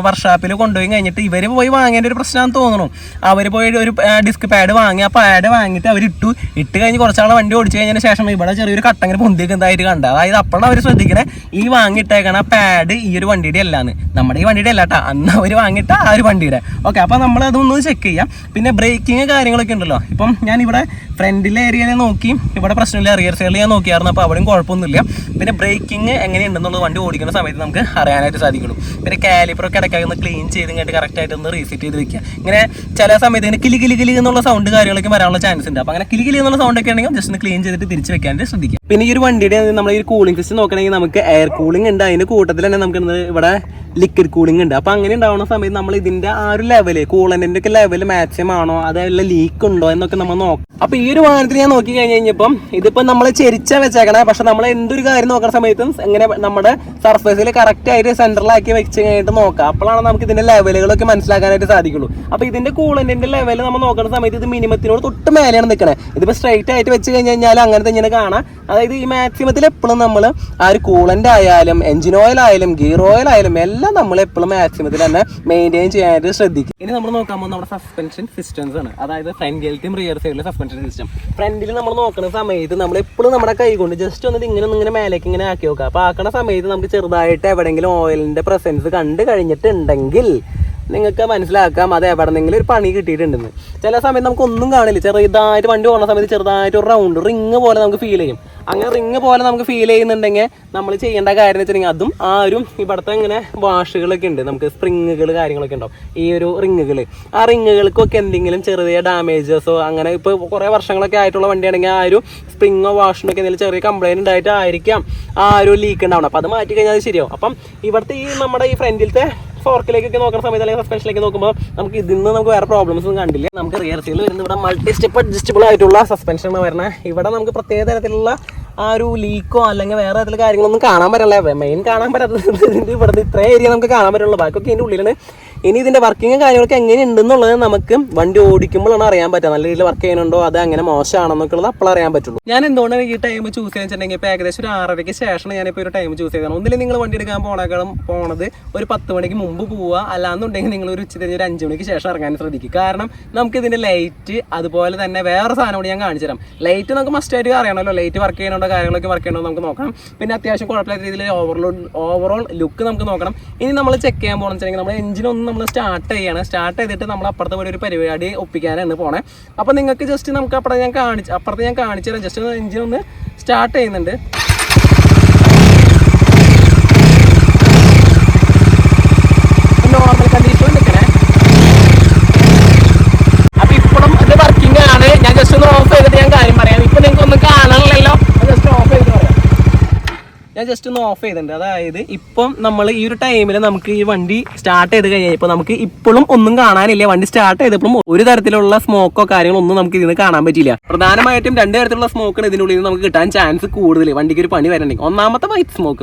വർക്ക്ഷോപ്പിൽ കൊണ്ടുപോയി കഴിഞ്ഞിട്ട് ഇവർ പോയി വാങ്ങേണ്ട ഒരു പ്രശ്നമാണെന്ന് തോന്നുന്നു. അവർ പോയി ഒരു ഡിസ്ക് പാഡ് വാങ്ങി, ആ പാഡ് വാങ്ങിയിട്ട് അവർ ഇട്ട് കഴിഞ്ഞ് കുറച്ചാൾ വണ്ടി ഓടിച്ചു കഴിഞ്ഞതിന് ശേഷം ഇവിടെ ചെറിയൊരു കട്ടങ്ങനെ പൊന്തിക്കുന്നതായിട്ട് കണ്ടത്. അതായത് അപ്പോഴാണ് അവർ ശ്രദ്ധിക്കണേ ഈ വാങ്ങിയിട്ടേക്കണ ആ പാഡ് ഈ ഒരു വണ്ടിയുടെ അല്ലാന്ന്, നമ്മുടെ ഈ വണ്ടിയുടെ അല്ല കേട്ടോ, അന്ന് അവർ വാങ്ങിയിട്ട് ആ ഒരു വണ്ടിയുടെ. ഓക്കെ, അപ്പോൾ നമ്മൾ അതൊന്ന് ചെക്ക് ചെയ്യാം. പിന്നെ ബ്രേക്കിങ് കാര്യങ്ങളൊക്കെ ഉണ്ടല്ലോ, ഇപ്പം ഞാനിവിടെ ഫ്രണ്ടിലെ ഏരിയയിൽ നോക്കി, ഇവിടെ പ്രശ്നമില്ല, റിയർ സൈഡിൽ ഞാൻ നോക്കിയായിരുന്നു, അപ്പോൾ അവിടെയും കുഴപ്പമൊന്നുമില്ല. പിന്നെ ബ്രേക്കിങ് എങ്ങനെയുണ്ടെന്നുള്ളത് വണ്ടി ഓടിക്കുന്ന സമയത്ത് നമുക്ക് അറിയാനായിട്ട് സാധിക്കുള്ളൂ. പിന്നെ കാലിപ്പറൊക്കെ ഇടയ്ക്കായി ഒന്ന് ക്ലീൻ ചെയ്ത് കഴിഞ്ഞിട്ട് കറക്റ്റായിട്ട് ഒന്ന് റീസെറ്റ് ചെയ്ത് വെക്കുക. ഇങ്ങനെ ചില സമയത്ത് ഇങ്ങനെ കിലി കിലി കിലി എന്നുള്ള സൗണ്ട് കാര്യങ്ങളൊക്കെ വരാനുള്ള ചാൻസ് ഉണ്ട്. അപ്പോൾ അങ്ങനെ കിലി കിലി എന്നുള്ള സൗണ്ട് ഒക്കെ ആണെങ്കിൽ ജസ്റ്റ് ഒന്ന് ക്ലീൻ ചെയ്തിട്ട് തിരിച്ച് വെക്കാനായിട്ട് ശ്രദ്ധിക്കുക. പിന്നെ ഈ ഒരു വണ്ടിയുടെ നമ്മൾ ഈ കൂളിംഗ് സിസ്റ്റം നോക്കണമെങ്കിൽ നമുക്ക് എയർ കൂളിംഗ് ഉണ്ട്, അതിൻ്റെ കൂട്ടത്തിൽ തന്നെ നമുക്ക് ഇവിടെ ലിക്വിഡ് കൂളിംഗ് ഉണ്ട്. അപ്പോൾ അങ്ങനെ ഉണ്ടാവുന്ന സമയത്ത് നമ്മൾ ഇതിൻ്റെ ആ ഒരു ലെവല്, കൂളൻ്റിൻ്റെ ഒക്കെ ലെവൽ മാക്സിമം ആണോ, അതല്ല ലീക്ക് ഉണ്ടോ എന്നൊക്കെ നമ്മൾ നോക്കാം. അപ്പോൾ ഈ ഒരു വാഹനത്തിൽ ഞാൻ നോക്കി കഴിഞ്ഞപ്പം ഇതിപ്പോൾ നമ്മൾ ചെരിച്ച വെച്ചേക്കണേ, പക്ഷെ നമ്മൾ എന്തൊരു കാര്യം നോക്കുന്ന സമയത്തും എങ്ങനെ നമ്മുടെ സർഫേസിൽ കറക്റ്റ് ആയിട്ട് സെൻറ്ററിലാക്കി വെച്ച് കഴിഞ്ഞിട്ട് നോക്കാം. അപ്പോഴാണ് നമുക്ക് ഇതിൻ്റെ ലെവലുകളൊക്കെ മനസ്സിലാക്കാനായിട്ട് സാധിക്കുള്ളൂ. അപ്പോൾ ഇതിൻ്റെ കൂളൻ്റിൻ്റെ ലെവൽ നമ്മൾ നോക്കുന്ന സമയത്ത് ഇത് മിനിമത്തിനോട് തൊട്ട് മേലെയാണ് നിൽക്കണത്. ഇതിപ്പോൾ സ്ട്രൈറ്റ് ആയിട്ട് വെച്ച് കഴിഞ്ഞാൽ അങ്ങനെ തന്നെ കാണാം. അതായത് ഈ മാക്സിമത്തിൽ എപ്പോഴും നമ്മൾ ആ ഒരു കൂളൻ്റ് ആയാലും എഞ്ചിൻ ഓയിൽ ആയാലും ഗിയർ ഓയിൽ ആയാലും എല്ലാം നമ്മൾ എപ്പോഴും മാക്സിമത്തിൽ തന്നെ മെയിൻറ്റെയിൻ ചെയ്യാനായിട്ട് ശ്രദ്ധിക്കും. ഇനി നമ്മൾ നോക്കാൻ പോകുന്നത് നമ്മുടെ സസ്പെൻഷൻ സിസ്റ്റംസ് ആണ്, അതായത് ഫ്രണ്ടിലത്തെയും റിയർ സൈഡിലെ സസ്പെൻഷൻ സിസ്റ്റം. ഫ്രണ്ടിൽ നമ്മൾ നോക്കുന്ന സമയത്ത് നമ്മൾ എപ്പോഴും നമ്മുടെ കൈ കൊണ്ട് ജസ്റ്റ് ഒന്ന് ഇങ്ങനെ മേലേക്ക് ഇങ്ങനെ ആക്കി നോക്കുക. അപ്പോൾ ആക്കുന്ന സമയത്ത് നമുക്ക് ചെറുതായിട്ട് എവിടെയെങ്കിലും ഓയിലിൻ്റെ പ്രസൻസ് കണ്ടു കഴിഞ്ഞിട്ടുണ്ടെങ്കിൽ നിങ്ങൾക്ക് മനസ്സിലാക്കാം അത് എവിടെന്നെങ്കിലും ഒരു പണി കിട്ടിയിട്ടുണ്ടെന്ന്. ചില സമയത്ത് നമുക്ക് ഒന്നും കാണില്ല, ചെറുതായിട്ട് വണ്ടി പോകുന്ന സമയത്ത് ചെറുതായിട്ട് ഒരു റൗണ്ട് റിങ് പോലെ നമുക്ക് ഫീൽ ചെയ്യും. അങ്ങനെ റിങ് പോലെ നമുക്ക് ഫീൽ ചെയ്യുന്നുണ്ടെങ്കിൽ നമ്മൾ ചെയ്യേണ്ട കാര്യം എന്ന് വെച്ചിട്ടുണ്ടെങ്കിൽ അതും ആ ഒരു ഇവിടുത്തെ ഇങ്ങനെ വാഷുകളൊക്കെ ഉണ്ട്, നമുക്ക് സ്പ്രിങ്ങുകൾ കാര്യങ്ങളൊക്കെ ഉണ്ടാവും. ഈ ഒരു റിങ്ങുകൾ, ആ റിങ്ങുകൾക്കൊക്കെ എന്തെങ്കിലും ചെറിയ ഡാമേജസോ അങ്ങനെ ഇപ്പോൾ കുറേ വർഷങ്ങളൊക്കെ ആയിട്ടുള്ള വണ്ടിയാണെങ്കിൽ ആ ഒരു സ്പ്രിങ്ങോ വാഷിനൊക്കെ എന്തെങ്കിലും ചെറിയ കംപ്ലൈൻറ്റ് ഉണ്ടായിട്ടായിരിക്കാം ആ ഒരു ലീക്ക് ഉണ്ടാവണം. അപ്പോൾ അത് മാറ്റി കഴിഞ്ഞാൽ അത് ശരിയാവും. അപ്പം ഇവിടുത്തെ ഈ നമ്മുടെ ഈ ഫ്രണ്ടിലത്തെ ഫോർക്കിലേക്കൊക്കെ നോക്കുന്ന സമയത്ത് അല്ലെങ്കിൽ സസ്പെൻഷനിലേക്ക് നോക്കുമ്പോൾ നമുക്ക് ഇതിന്ന് നമുക്ക് വേറെ പ്രോബ്ലംസ് ഒന്നും കണ്ടില്ല. നമുക്ക് റിയർ സൈഡിൽ വരുന്ന ഇവിടെ മൾട്ടി സ്റ്റെപ്പ് അഡ്ജസ്റ്റബിൾ ആയിട്ടുള്ള സസ്പെൻഷനാണ് വരുന്നത്. ഇവിടെ നമുക്ക് പ്രത്യേക തരത്തിലുള്ള ആ ഒരു ലീക്കോ അല്ലെങ്കിൽ വേറെ തരത്തിലുള്ള കാര്യങ്ങളൊന്നും കാണാൻ പറ്റില്ല. മെയിൻ കാണാൻ പറ്റാത്തത് ഇവിടുത്തെ ഇത്രയും ഏരിയ നമുക്ക് കാണാൻ പറ്റുള്ളൂ, ബാക്കിയൊക്കെ ഇതിൻ്റെ ഉള്ളിലാണ്. ഇനി ഇതിൻ്റെ വർക്കിങ്ങും കാര്യങ്ങളൊക്കെ എങ്ങനെയുണ്ടെന്നുള്ളത് നമുക്ക് വണ്ടി ഓടിക്കുമ്പോഴാണ് അറിയാൻ പറ്റുക. നല്ല രീതിയിൽ വർക്ക് ചെയ്യുന്നുണ്ടോ അത് അങ്ങനെ മോശമാണെന്നൊക്കെ ഉള്ളത് അപ്പോൾ അറിയാൻ പറ്റുള്ളൂ. ഞാൻ എന്തുകൊണ്ടാണ് ഈ ടൈം ചൂസ് ചെയ്യാൻ വെച്ചിട്ടുണ്ടെങ്കിൽ ഇപ്പോൾ ഏകദേശം ഒരു 6:30-ക്ക് ശേഷമാണ് ഞാനിപ്പോൾ ഒരു ടൈം ചൂസ് ചെയ്തതാണ്. ഒന്നിലും നിങ്ങൾ വണ്ടി എടുക്കാൻ പോണത് ഒരു 10 മണിക്ക് മുമ്പ് പോവുക, അല്ലാന്നുണ്ടെങ്കിൽ നിങ്ങൾ ഒരു ഉച്ചതിരിഞ്ഞ് ഒരു 5 മണിക്ക് ശേഷം ഇറങ്ങാൻ ശ്രദ്ധിക്കുക. കാരണം നമുക്ക് ഇതിൻ്റെ ലൈറ്റ് അതുപോലെ തന്നെ വേറെ സാധനം കൂടി ഞാൻ കാണിച്ചു തരാം. ലൈറ്റ് നമുക്ക് മസ്റ്റായിട്ട് അറിയണമല്ലോ, ലൈറ്റ് വർക്ക് ചെയ്യണോ കാര്യങ്ങളൊക്കെ വർക്ക് ചെയ്യണോ നമുക്ക് നോക്കണം. പിന്നെ അത്യാവശ്യം കുഴപ്പമില്ലാത്ത രീതിയിൽ ഓവറോൾ ലുക്ക് നമുക്ക് നോക്കണം. ഇനി നമ്മൾ ചെക്ക് ചെയ്യാൻ പോകണമെന്ന് വെച്ചിട്ടുണ്ടെങ്കിൽ നമ്മുടെ എഞ്ചിനൊന്നും നമ്മൾ സ്റ്റാർട്ട് ചെയ്തിട്ട് നമ്മൾ അപ്പുറത്തെ പോലെ ഒരു പരിപാടി ഒപ്പിക്കാനാണ് പോണേ. അപ്പോൾ നിങ്ങൾക്ക് ജസ്റ്റ് നമുക്ക് അപ്പുറത്ത് ഞാൻ കാണിച്ചു തരാം. ജസ്റ്റ് എഞ്ചിൻ ഒന്ന് സ്റ്റാർട്ട് ചെയ്യുന്നുണ്ട്. നോർമൽ കണ്ടീഷനിൽ നിൽക്കണേ. അപ്പോൾ ഇപ്പോഴും ഇത് വർക്കിംഗ് ആണ്. ഞാൻ ജസ്റ്റ് ഒന്ന് ഓഫ് ചെയ്തിട്ട് ഞാൻ കാര്യം പറയാം. ഇപ്പം നിങ്ങൾക്ക് ഒന്നും കാണാനില്ലല്ലോ, ജസ്റ്റ് ഓഫ് ചെയ്തിട്ട് പറയാം. ഞാൻ ജസ്റ്റ് ഒന്ന് ഓഫ് ചെയ്തിട്ടുണ്ട്. അതായത് ഇപ്പം നമ്മൾ ഈ ഒരു ടൈമിൽ നമുക്ക് ഈ വണ്ടി സ്റ്റാർട്ട് ചെയ്ത് കഴിഞ്ഞപ്പോൾ നമുക്ക് ഇപ്പോഴും ഒന്നും കാണാനില്ല. വണ്ടി സ്റ്റാർട്ട് ചെയ്തപ്പോഴും ഒരു തരത്തിലുള്ള സ്മോക്കോ കാര്യങ്ങളോ ഒന്നും നമുക്ക് ഇതിന് കാണാൻ പറ്റില്ല. പ്രധാനമായിട്ടും 2 തരത്തിലുള്ള സ്മോക്കാണ് ഇതിനുള്ളിൽ നിന്ന് നമുക്ക് കിട്ടാൻ ചാൻസ് കൂടുതൽ വണ്ടിക്ക് ഒരു പണി വരണമെങ്കിൽ. ഒന്നാമത്തെ വൈറ്റ്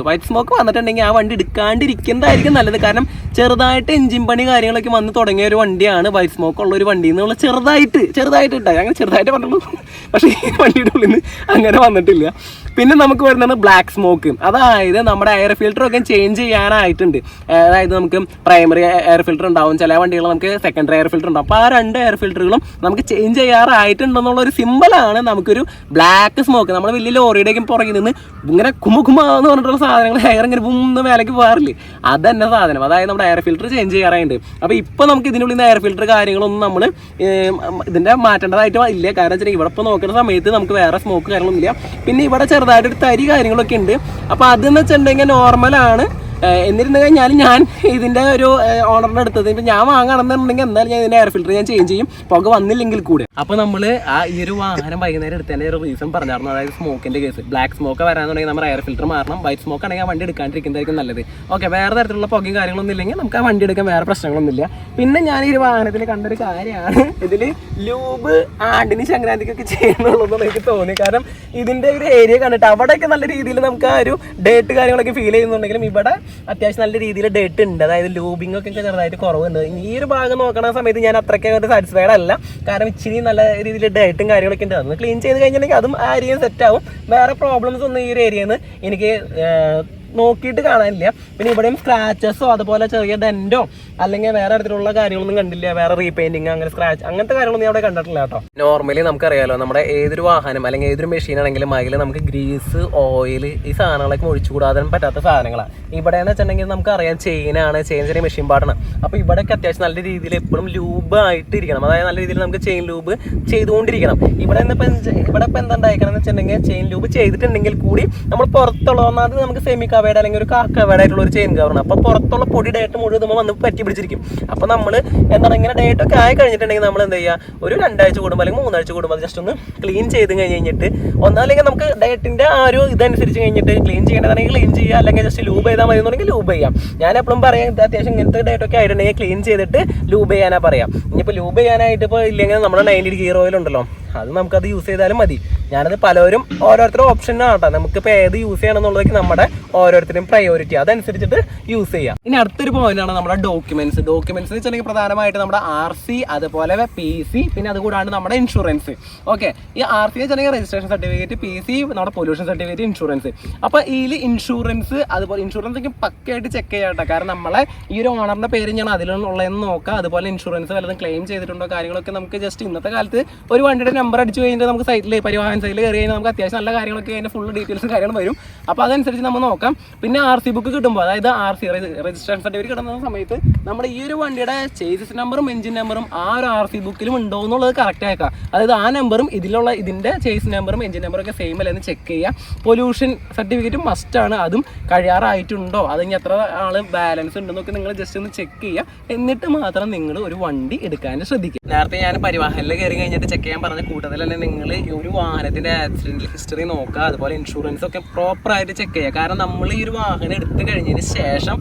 സ്മോക്ക് വന്നിട്ടുണ്ടെങ്കിൽ ആ വണ്ടി എടുക്കാണ്ടിരിക്കുന്നതായിരിക്കും നല്ലത്. കാരണം ചെറുതായിട്ട് എഞ്ചിൻ പണി കാര്യങ്ങളൊക്കെ വന്ന് തുടങ്ങിയ ഒരു വണ്ടിയാണ് വൈറ്റ് സ്മോക്ക് ഉള്ള ഒരു വണ്ടി എന്നുള്ള ചെറുതായിട്ട് ഇട്ടായി അങ്ങനെ ചെറുതായിട്ട് പറഞ്ഞുള്ളൂ. പക്ഷേ ഈ വണ്ടിയുടെ ഉള്ളിൽ നിന്ന് അങ്ങനെ വന്നിട്ടില്ല. പിന്നെ നമുക്ക് വരുന്നതാണ് ബ്ലാക്ക് സ്മോക്ക്. അതായത് നമ്മുടെ എയർ ഫിൽറ്ററൊക്കെ ചേഞ്ച് ചെയ്യാനായിട്ടുണ്ട്. അതായത് നമുക്ക് പ്രൈമറി എയർ ഫിൽറ്റർ ഉണ്ടാവും, ചില വണ്ടികൾ നമുക്ക് സെക്കൻഡറി എയർ ഫിൽറ്റർ ഉണ്ടാവും. അപ്പോൾ ആ 2 എയർ ഫിൽറ്ററുകളും നമുക്ക് ചേഞ്ച് ചെയ്യാറായിട്ടുണ്ടെന്നുള്ളൊരു സിമ്പിളാണ് നമുക്കൊരു ബ്ലാക്ക് സ്മോക്ക്. നമ്മൾ വലിയ ലോറിയുടെയൊക്കെ പുറകിൽ നിന്ന് ഇങ്ങനെ കുമുകുമാന്ന് പറഞ്ഞിട്ടുള്ള സാധനങ്ങൾ എയർ ഇങ്ങനെ ബുമ്മ മേലേക്ക് പോകാറില്ലേ, അതന്നെ സാധനം. അതായത് നമ്മുടെ എയർ ഫിൽറ്റർ ചേഞ്ച് ചെയ്യാറായിട്ടുണ്ട്. അപ്പോൾ ഇപ്പോൾ നമുക്ക് ഇതിനുള്ളിൽ നിന്ന് എയർ ഫിൽറ്റർ കാര്യങ്ങളൊന്നും നമ്മൾ ഇതിൻ്റെ മാറ്റേണ്ടതായിട്ട് ഇല്ല. കാരണം വെച്ചാൽ ഇവിടെ ഇപ്പോൾ നോക്കുന്ന സമയത്ത് നമുക്ക് വേറെ സ്മോക്ക് കാര്യങ്ങളൊന്നും ഇല്ല. പിന്നെ ഇവിടെ ചെറുതായിട്ടൊരു തരി കാര്യങ്ങളൊക്കെ ഉണ്ട്. അപ്പോൾ അതെന്ന് വെച്ചിട്ടുണ്ടെങ്കിൽ നോർമലാണ്. എന്നിരുന്നു കഴിഞ്ഞാൽ ഞാൻ ഇതിൻ്റെ ഒരു ഓണറിൻ്റെ അടുത്തത് ഇപ്പം ഞാൻ വാങ്ങണമെന്നുണ്ടെങ്കിൽ എന്തായാലും ഞാൻ ഇതിൻ്റെ എയർ ഫിൽറ്റർ ഞാൻ ചേഞ്ച് ചെയ്യും, പുക വന്നില്ലെങ്കിൽ കൂടെ. അപ്പോൾ നമ്മൾ ഈ ഒരു വാഹനം വൈകുന്നേരം എടുത്തതിൻ്റെ ഒരു റീസൺ പറഞ്ഞായിരുന്നു, അതായത് സ്മോക്കിൻ്റെ കേസ്. ബ്ലാക്ക് സ്മോക്ക് വരാന്നുണ്ടെങ്കിൽ നമ്മൾ എയർ ഫിൽറ്റർ മാറണം, വൈറ്റ് സ്മോക്ക് ആണെങ്കിൽ ആ വണ്ടി എടുക്കാണ്ടിരിക്കുന്നതായിരിക്കും നല്ലത്. ഓക്കെ, വേറെ തരത്തിലുള്ള പുകയും കാര്യങ്ങളൊന്നും ഇല്ലെങ്കിൽ നമുക്ക് ആ വണ്ടി എടുക്കാൻ വേറെ പ്രശ്നങ്ങളൊന്നുമില്ല. പിന്നെ ഞാൻ ഈ ഒരു വാഹനത്തിൽ കണ്ടൊരു കാര്യമാണ്, ഇതിൽ ലൂബ് ആണ്ടിന് സംക്രാന്തിക്കൊക്കെ ചെയ്യണമെന്നുള്ളത് എനിക്ക് തോന്നി. കാരണം ഇതിൻ്റെ ഒരു ഏരിയ കണ്ടിട്ട് അവിടെയൊക്കെ നല്ല രീതിയിൽ നമുക്ക് ആ ഒരു ഡേറ്റ് കാര്യങ്ങളൊക്കെ ഫീൽ ചെയ്യുന്നുണ്ടെങ്കിലും ഇവിടെ അത്യാവശ്യം നല്ല രീതിയിൽ ഡേറ്റ് ഉണ്ട്, അതായത് ലൂബിംഗ് ഒക്കെ ചെറുതായിട്ട് കുറവുണ്ട്. ഈ ഒരു ഭാഗം നോക്കണ സമയത്ത് ഞാൻ അത്രയ്ക്ക് ഒരു സാറ്റിസ്ഫൈഡ് അല്ല, കാരണം ഇച്ചിരി നല്ല രീതിയിൽ ഡേറ്റും കാര്യങ്ങളൊക്കെ ഉണ്ട്. അതൊന്ന് ക്ലീൻ ചെയ്ത് കഴിഞ്ഞിട്ടുണ്ടെങ്കിൽ അതും ആ ഏരിയ സെറ്റ് ആവും. വേറെ പ്രോബ്ലംസ് ഒന്നും ഈ ഒരു ഏരിയയിൽ നിന്ന് എനിക്ക് നോക്കിയിട്ട് കാണാനില്ല. പിന്നെ ഇവിടെയും സ്ക്രാച്ചസോ അതുപോലെ ചെറിയ ഡെൻറ്റോ അല്ലെങ്കിൽ വേറെ തരത്തിലുള്ള കാര്യങ്ങളൊന്നും കണ്ടില്ല. വേറെ റീപെയിൻറ്റിങ് അങ്ങനെ സ്ക്രാച്ച് അങ്ങനത്തെ കാര്യങ്ങളൊന്നും അവിടെ കണ്ടിട്ടില്ല കേട്ടോ. നോർമലി നമുക്കറിയാലോ, നമ്മുടെ ഏതൊരു വാഹനം അല്ലെങ്കിൽ ഏതൊരു മെഷീൻ ആണെങ്കിലും അതിൽ നമുക്ക് ഗ്രീസ്, ഓയിൽ, ഈ സാധനങ്ങളൊക്കെ ഒഴിച്ചുകൂടാതെ പറ്റാത്ത സാധനങ്ങളാണ്. ഇവിടെ എന്ന് വെച്ചിട്ടുണ്ടെങ്കിൽ നമുക്കറിയാം ചെയിനാണ്, ചെയിൻ ചെറിയ മെഷീൻ പാടാണ്. അപ്പോൾ ഇവിടെയൊക്കെ അത്യാവശ്യം നല്ല രീതിയിൽ എപ്പോഴും ലൂബ് ആയിട്ടിരിക്കണം, അതായത് നല്ല രീതിയിൽ നമുക്ക് ചെയിൻ ലൂബ് ചെയ്തുകൊണ്ടിരിക്കണം. ഇവിടെ ഇപ്പോൾ എന്താ ഉണ്ടായിരിക്കണം എന്ന് വെച്ചിട്ടുണ്ടെങ്കിൽ ചെയിൻ ലൂബ് ചെയ്തിട്ടുണ്ടെങ്കിൽ കൂടി നമ്മൾ പുറത്തുള്ള ഒന്നാമത് നമുക്ക് സെമി കവേഡ് അല്ലെങ്കിൽ ഒരു കവേഡ് ആയിട്ടുള്ള ഒരു ചെയിൻ കവറാണ്. അപ്പോൾ പുറത്തുള്ള പൊടി ഡേറ്റ് മുഴുവൻ നമ്മൾ വന്ന് പറ്റി പിടിച്ചിരിക്കും. അപ്പോൾ നമ്മൾ എന്താണ് ഇങ്ങനെ ഡേറ്റ് ഒക്കെ ആയി കഴിഞ്ഞിട്ടുണ്ടെങ്കിൽ നമ്മൾ എന്ത് ചെയ്യുക, ഒരു 2 ആഴ്ച കൂടുമ്പോൾ അല്ലെങ്കിൽ 3 ആഴ്ച കൂടുമ്പോൾ ജസ്റ്റ് ഒന്ന് ക്ലീൻ ചെയ്ത് കഴിഞ്ഞിട്ട് ഒന്നല്ലെങ്കിൽ നമുക്ക് ഡേറ്റിൻ്റെ ആ ഒരു ഇതനുസരിച്ച് കഴിഞ്ഞിട്ട് ക്ലീൻ ചെയ്യേണ്ടതാണെങ്കിൽ ക്ലീൻ ചെയ്യുക, അല്ലെങ്കിൽ ജസ്റ്റ് ലൂബ് ചെയ്താൽ മതി എന്നുണ്ടെങ്കിൽ ലൂബ് ചെയ്യാം. ഞാൻ എപ്പോഴും പറയാം, അത്യാവശ്യം ഇങ്ങനത്തെ ഡേറ്റ് ഒക്കെ ആയിട്ടുണ്ടെങ്കിൽ ക്ലീൻ ചെയ്തിട്ട് ലൂബ് ചെയ്യാനാ പറയാം. ഇനിയിപ്പോൾ ലൂബ് ചെയ്യാനായിട്ട് ഇപ്പോൾ ഇല്ലെങ്കിൽ നമ്മുടെ 90 ഗിയർ ഓയിൽ ഉണ്ടല്ലോ, അത് നമുക്കത് യൂസ് ചെയ്താലും മതി. ഞാനത് പലരും ഓരോരുത്തരും ഓപ്ഷനാണ് കേട്ടോ, നമുക്കിപ്പോൾ ഏത് യൂസ് ചെയ്യണമെന്നുള്ളതൊക്കെ നമ്മുടെ ഓരോരുത്തരും പ്രയോറിറ്റി അതനുസരിച്ചിട്ട് യൂസ് ചെയ്യാം. ഇനി അടുത്തൊരു പോയിന്റാണ് നമ്മുടെ ഡോക്യുമെന്റ്സ് എന്ന് വെച്ചിട്ടുണ്ടെങ്കിൽ പ്രധാനമായിട്ട് നമ്മുടെ RC, അതുപോലെ PC, പിന്നെ അതുകൂടാണ്ട് നമ്മുടെ ഇൻഷുറൻസ്. ഓക്കെ, ഈ RC വെച്ചിട്ടുണ്ടെങ്കിൽ രജിസ്ട്രേഷൻ സർട്ടിഫിക്കറ്റ്, PC നമ്മുടെ പൊല്യൂഷൻ സർട്ടിഫിക്കറ്റ്, ഇൻഷുറൻസ്. അപ്പോൾ ഇതിൽ ഇൻഷുറൻസ് അതുപോലെ ഇൻഷുറൻസ് ഒക്കെ പക്കയായിട്ട് ചെക്ക് ചെയ്യാം കേട്ടോ. കാരണം നമ്മളെ ഈ ഒരു ഓണറിൻ്റെ പേര് ഞാൻ അതിലുള്ളതെന്ന് നോക്കാം. അതുപോലെ ഇൻഷുറൻസ് വല്ലതും ക്ലെയിം ചെയ്തിട്ടുണ്ടോ കാര്യങ്ങളൊക്കെ നമുക്ക് ജസ്റ്റ് ഇന്നത്തെ കാലത്ത് ഒരു വണ്ടിയുടെ നമ്പർ അടിച്ചു കഴിഞ്ഞിട്ട് നമുക്ക് സൈറ്റിൽ പരിവാഹൻ സൈറ്റിൽ കയറി കഴിഞ്ഞാൽ നമുക്ക് അത്യാവശ്യം നല്ല കാര്യങ്ങളൊക്കെ അതിൻ്റെ ഫുൾ ഡീറ്റെയിൽസും കാര്യങ്ങളും വരും. അപ്പോൾ അതനുസരിച്ച് നമ്മൾ നോക്കാം. പിന്നെ RC ബുക്ക് കിട്ടുമ്പോൾ, അതായത് RC രജിസ്ട്രേഷൻ സർട്ടിഫിക്കറ്റ് കിട്ടുന്ന സമയത്ത് നമ്മുടെ ഈ ഒരു വണ്ടിയുടെ ചേസിസ് നമ്പറും എഞ്ചിൻ നമ്പറും ആ ഒരു RC ബുക്കിലും ഉണ്ടോ എന്നുള്ളത് കറക്റ്റ് ആക്കാം. അതായത് ആ നമ്പറും ഇതിൻ്റെ ചേസ് നമ്പറും എഞ്ചിൻ നമ്പറും ഒക്കെ സെയിം അല്ലെന്ന് ചെക്ക് ചെയ്യുക. പൊല്യൂഷൻ സർട്ടിഫിക്കറ്റ് മസ്റ്റാണ്, അതും കഴിയാറായിട്ടുണ്ടോ, അതിന് എത്ര ആൾ ബാലൻസ് ഉണ്ടെന്നൊക്കെ നിങ്ങൾ ജസ്റ്റ് ഒന്ന് ചെക്ക് ചെയ്യുക. എന്നിട്ട് മാത്രം നിങ്ങൾ ഒരു വണ്ടി എടുക്കാൻ ശ്രദ്ധിക്കുക. നേരത്തെ ഞാൻ പരിവാഹനിൽ കയറി കഴിഞ്ഞിട്ട് ചെക്ക് ചെയ്യാൻ പറഞ്ഞ കൂട്ടത്തിൽ തന്നെ നിങ്ങൾ ഈ ഒരു വാഹനത്തിൻ്റെ ആക്സിഡൻറ്റ് ഹിസ്റ്ററി നോക്കുക, അതുപോലെ ഇൻഷുറൻസ് ഒക്കെ പ്രോപ്പറായിട്ട് ചെക്ക് ചെയ്യുക. കാരണം നമ്മൾ ഈ ഒരു വാഹനം എടുത്തു കഴിഞ്ഞതിന് ശേഷം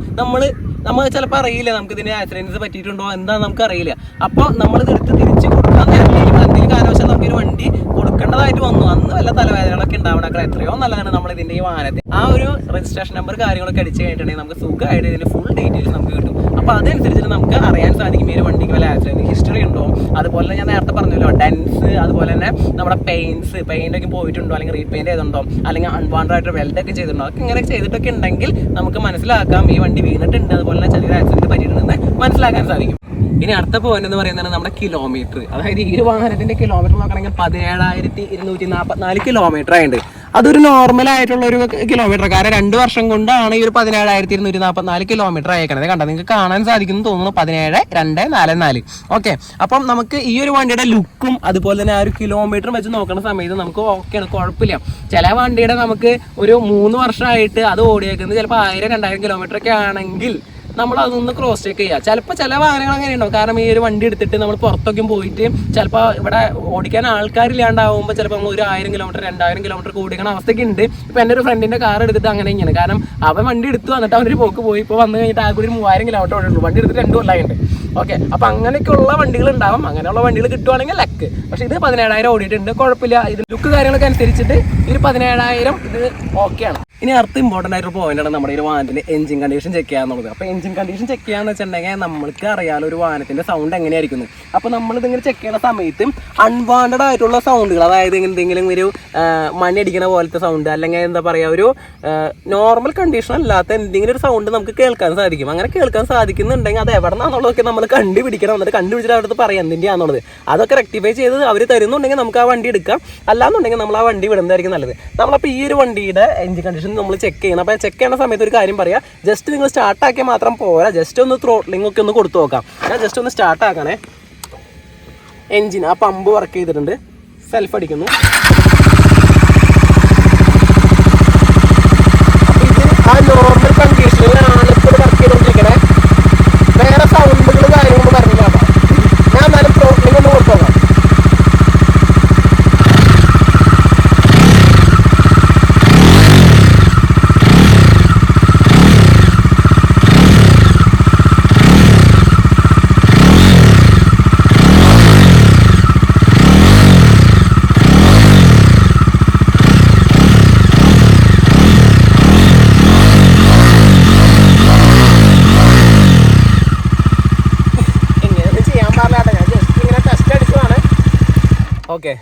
നമ്മൾ ചിലപ്പോൾ അറിയില്ല നമുക്ക് ഇതിന് ആക്സിഡൻസ് പറ്റിയിട്ടുണ്ടോ എന്താണെന്ന് നമുക്കറിയില്ല. അപ്പോൾ നമ്മളിത് എടുത്ത് തിരിച്ച് കൊടുക്കാൻ നേരത്തേക്കും എന്തെങ്കിലും കാരണവശാൽ നമുക്കൊരു വണ്ടി കൊടുക്കേണ്ടതായിട്ട് വന്നു, അന്ന് വല്ല തലവേദനകളൊക്കെ ഉണ്ടാവണക്കൾ എത്രയോ നല്ലതാണ് നമ്മൾ ഇതിൻ്റെ ഈ വാഹനത്തിൽ ആ ഒരു രജിസ്ട്രേഷൻ നമ്പർ കാര്യങ്ങളൊക്കെ അടിച്ച് കഴിഞ്ഞിട്ടുണ്ടെങ്കിൽ നമുക്ക് സുഖമായിട്ട് ഇതിൻ്റെ ഫുൾ ഡീറ്റെയിൽസ് നമുക്ക് കിട്ടും. അപ്പോൾ അതനുസരിച്ചിട്ട് നമുക്ക് അറിയാൻ സാധിക്കും ഈ ഒരു വണ്ടിക്ക് വല്ല ആക്സിഡൻറ്റ് ഹിസ്റ്ററി ഉണ്ടോ, അതുപോലെ ഞാൻ നേരത്തെ പറഞ്ഞല്ലോ ഡെൻസ്, അതുപോലെ തന്നെ നമ്മുടെ പെയിൻ്റൊക്കെ പോയിട്ടുണ്ടോ, അല്ലെങ്കിൽ റീപെയിൻറ്റ് ചെയ്തിട്ടുണ്ടോ, അല്ലെങ്കിൽ അൺവാണ്ടഡ് ആയിട്ട് വെൽഡൊക്കെ ചെയ്തിട്ടുണ്ടോ, അതൊക്കെ ഇങ്ങനെ ചെയ്തിട്ടൊക്കെ ഉണ്ടെങ്കിൽ നമുക്ക് മനസ്സിലാക്കാം ഈ വണ്ടി വീണിട്ടുണ്ട്, അതുപോലെ തന്നെ ചെറിയ ആക്സിഡൻറ്റ് പറ്റിയിട്ടുണ്ടെന്ന് മനസ്സിലാക്കാൻ സാധിക്കും. ഇനി അടുത്ത പോയിന്റ് എന്ന് പറയുന്നത് നമ്മുടെ കിലോമീറ്റർ. അതായത് ഈ ഒരു വാഹനത്തിന്റെ കിലോമീറ്റർ നോക്കണമെങ്കിൽ 17,244 കിലോമീറ്റർ ആയിട്ടുണ്ട്. അതൊരു നോർമൽ ആയിട്ടുള്ള ഒരു കിലോമീറ്റർ, കാരണം 2 വർഷം കൊണ്ടാണ് ഈ ഒരു 17,244 കിലോമീറ്റർ അയക്കണത്. കണ്ടോ, നിങ്ങൾക്ക് കാണാൻ സാധിക്കുന്നു തോന്നുന്നു 17,244. ഓക്കെ, അപ്പം നമുക്ക് ഈ ഒരു വണ്ടിയുടെ ലുക്കും അതുപോലെ തന്നെ ആ ഒരു കിലോമീറ്റർ വെച്ച് നോക്കുന്ന സമയത്ത് നമുക്ക് ഓക്കെയാണ്, കുഴപ്പമില്ല. ചില വണ്ടിയുടെ നമുക്ക് ഒരു 3 വർഷമായിട്ട് അത് ഓടിയേക്കുന്നത് ചിലപ്പോൾ 1,000-2,000 കിലോമീറ്റർ ഒക്കെ ആണെങ്കിൽ നമ്മൾ അതൊന്ന് ക്രോസ് ചെക്ക് ചെയ്യുക. ചിലപ്പോൾ ചില വാഹനങ്ങൾ അങ്ങനെ ഉണ്ടാവും. കാരണം ഈ ഒരു വണ്ടി എടുത്തിട്ട് നമ്മൾ പുറത്തൊക്കെ പോയിട്ട് ചിലപ്പോൾ ഇവിടെ ഓടിക്കാൻ ആൾക്കാരില്ലാണ്ടാവുമ്പോൾ ചിലപ്പോൾ നമ്മൾ 1,000 കിലോമീറ്റർ 2,000 കിലോമീറ്റർ ഓടിക്കുന്ന അവസ്ഥയ്ക്ക് ഉണ്ട്. ഇപ്പോൾ എൻ്റെ ഒരു ഫ്രണ്ടിൻ്റെ കാർ എടുത്തിട്ട് അങ്ങനെ ഇങ്ങനെ, കാരണം അവൻ വണ്ടി എടുത്തു വന്നിട്ട് അവനൊരു പോക്ക് പോയി, ഇപ്പോൾ വന്നു കഴിഞ്ഞിട്ട് ആ കൂടി 3,000 കിലോമീറ്റർ ഓടിയുള്ളൂ, വണ്ടി എടുത്തിട്ട് 2 കൊല്ലമായിട്ടുണ്ട്. ഓക്കെ, അപ്പോൾ അങ്ങനെയൊക്കെയുള്ള വണ്ടികൾ ഉണ്ടാവും. അങ്ങനെയുള്ള വണ്ടികൾ കിട്ടുവാണെങ്കിൽ ലക്ക്. പക്ഷേ ഇത് 17,000 ഓടിയിട്ടുണ്ട്, കുഴപ്പമില്ല. ഇത് ലുക്ക് കാര്യങ്ങളൊക്കെ അനുസരിച്ചിട്ട് ഒരു 17,000 ഇത് ഓക്കെയാണ്. ഇനി അടുത്ത ഇമ്പോർട്ടൻ്റ് ആയിട്ടൊരു പോയിന്റാണ് നമ്മുടെ ഈ വാഹനത്തിൻ്റെ എഞ്ചിൻ കണ്ടീഷൻ ചെക്ക് ചെയ്യാന്നുള്ളത്. അപ്പോൾ എഞ്ചിൻ കണ്ടീഷൻ ചെക്ക് ചെയ്യാന്ന് വെച്ചിട്ടുണ്ടെങ്കിൽ നമ്മൾക്ക് അറിയാലോ ഒരു വാഹനത്തിൻ്റെ സൗണ്ട് എങ്ങനെയായിരിക്കുന്നു. അപ്പോൾ നമ്മളിതിങ്ങനെ ചെക്ക് ചെയ്യുന്ന സമയത്ത് അൺവാണ്ടഡ് ആയിട്ടുള്ള സൗണ്ടുകൾ, അതായത് എന്തെങ്കിലും ഒരു മണി അടിക്കുന്ന പോലത്തെ സൗണ്ട്, അല്ലെങ്കിൽ എന്താ പറയുക ഒരു നോർമൽ കണ്ടീഷൻ അല്ലാത്ത എന്തെങ്കിലും ഒരു സൗണ്ട് നമുക്ക് കേൾക്കാൻ സാധിക്കും. അങ്ങനെ കേൾക്കാൻ സാധിക്കുന്നുണ്ടെങ്കിൽ അത് എവിടെ നിന്നാണെന്നുള്ളതൊക്കെ നമ്മൾ കണ്ടുപിടിക്കണം. എന്നിട്ട് കണ്ടുപിടിച്ചിട്ട് അവിടുത്തെ പറയാം എന്തിൻ്റെയാണെന്നുള്ളത്. അതൊക്കെ റെക്ടിഫൈ ചെയ്ത് അവർ തരുന്നുണ്ടെങ്കിൽ നമുക്ക് ആ വണ്ടി എടുക്കാം, അല്ലാന്നുണ്ടെങ്കിൽ നമ്മൾ ആ വണ്ടി വിടുന്നതായിരിക്കും നല്ലത്. നമ്മളപ്പോൾ ഈ ഒരു വണ്ടിയുടെ എഞ്ചിൻ കണ്ടീഷൻ നമ്മൾ ചെക്ക് ചെയ്യണം. അപ്പോൾ ചെക്ക് ചെയ്യുന്ന സമയത്ത് ഒരു കാര്യം പറയാം, ജസ്റ്റ് നിങ്ങൾ സ്റ്റാർട്ടാക്കിയാൽ മാത്രം പോരാ, ജസ്റ്റ് ഒന്ന് ത്രോട്ട്ലിംഗ് ഒക്കെ ഒന്ന് കൊടുത്തു നോക്കാം. ഞാൻ ജസ്റ്റ് ഒന്ന് സ്റ്റാർട്ടാക്കണേ. എഞ്ചിൻ ആ പമ്പ് വർക്ക് ചെയ്തിട്ടുണ്ട്, സെൽഫ് അടിക്കുന്നു. അപ്പോൾ ഇത് ആ നോർമൽ കണ്ടീഷനിലാണ് ഓക്കെ.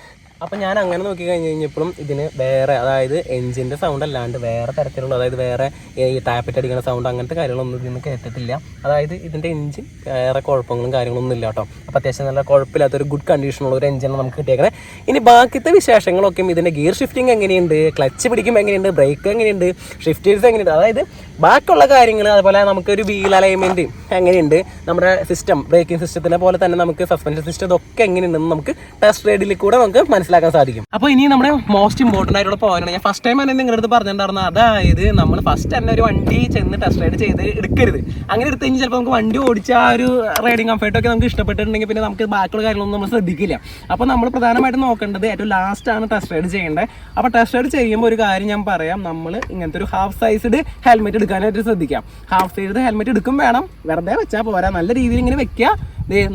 അപ്പം ഞാൻ അങ്ങനെ നോക്കി കഴിഞ്ഞപ്പോഴും ഇതിന് വേറെ, അതായത് എഞ്ചിൻ്റെ സൗണ്ട് അല്ലാണ്ട് വേറെ തരത്തിലുള്ള, അതായത് വേറെ ഈ ടാപ്പറ്റ് അടിക്കുന്ന സൗണ്ട് അങ്ങനത്തെ കാര്യങ്ങളൊന്നും ഇതിന് കേട്ടിട്ടില്ല. അതായത് ഇതിൻ്റെ എഞ്ചിൻ വേറെ കുഴപ്പങ്ങളും കാര്യങ്ങളൊന്നും ഇല്ല കേട്ടോ. അപ്പോൾ അത്യാവശ്യം നല്ല കുഴപ്പമില്ലാത്തൊരു ഗുഡ് കണ്ടീഷനുള്ള ഒരു എഞ്ചിനാണ് നമുക്ക് കിട്ടിയേക്കണേ. ഇനി ബാക്കിത്തെ വിശേഷങ്ങളൊക്കെ ഇതിൻ്റെ ഗിയർ ഷിഫ്റ്റിംഗ് എങ്ങനെയുണ്ട്, ക്ലച്ച് പിടിക്കുമ്പോൾ എങ്ങനെയുണ്ട്, ബ്രേക്ക് എങ്ങനെയുണ്ട്, ഷിഫ്റ്റേഴ്സ് എങ്ങനെയുണ്ട്, അതായത് ബാക്കിയുള്ള കാര്യങ്ങൾ, അതുപോലെ നമുക്കൊരു വീൽ അലൈൻമെൻറ്റ് എങ്ങനെയുണ്ട്, നമ്മുടെ സിസ്റ്റം ബ്രേക്കിംഗ് സിസ്റ്റത്തിനെ പോലെ തന്നെ നമുക്ക് സസ്പെൻഷൻ സിസ്റ്റം ഇതൊക്കെ എങ്ങനെയുണ്ടെന്ന് നമുക്ക് ടെസ്റ്റ് റൈഡിൽ കൂടെ നമുക്ക് മനസ്സിലാക്കാൻ സാധിക്കും. അപ്പോൾ ഇനി നമ്മുടെ മോസ്റ്റ് ഇമ്പോർട്ടൻ്റ് ആയിട്ടുള്ള പോയിന്റ്, ഞാൻ ഫസ്റ്റ് ടൈം തന്നെ നിങ്ങളുടെ അടുത്ത് പറഞ്ഞിട്ടുണ്ടായിരുന്നു, അതായത് നമ്മൾ ഫസ്റ്റ് തന്നെ ഒരു വണ്ടി ചെന്ന് ടെസ്റ്റ് റൈഡ് ചെയ്ത് എടുക്കരുത്. അങ്ങനെ എടുത്തു കഴിഞ്ഞാൽ ചിലപ്പോൾ നമുക്ക് വണ്ടി ഓടിച്ച ആ ഒരു റൈഡിങ് കംഫർട്ടൊക്കെ നമുക്ക് ഇഷ്ടപ്പെട്ടിട്ടുണ്ടെങ്കിൽ പിന്നെ നമുക്ക് ബാക്കിയുള്ള കാര്യങ്ങളൊന്നും നമ്മൾ ശ്രദ്ധിക്കില്ല. അപ്പോൾ നമ്മൾ പ്രധാനമായിട്ടും നോക്കേണ്ടത് ഏറ്റവും ലാസ്റ്റാണ് ടെസ്റ്റ് റൈഡ് ചെയ്യേണ്ടത്. അപ്പോൾ ടെസ്റ്റ് റൈഡ് ചെയ്യുമ്പോൾ ഒരു കാര്യം ഞാൻ പറയാം, നമ്മൾ ഇങ്ങനത്തെ ഒരു ഹാഫ് സൈസ്ഡ് ഹെൽമെറ്റ് എടുക്കാനായിട്ട് ശ്രദ്ധിക്കാം. ഹാഫ് സൈസ്ഡ് ഹെൽമെറ്റ് എടുക്കും വേണം, വെറുതെ വെച്ചാൽ പോരാ, നല്ല രീതിയിൽ ഇങ്ങനെ വെക്കുക,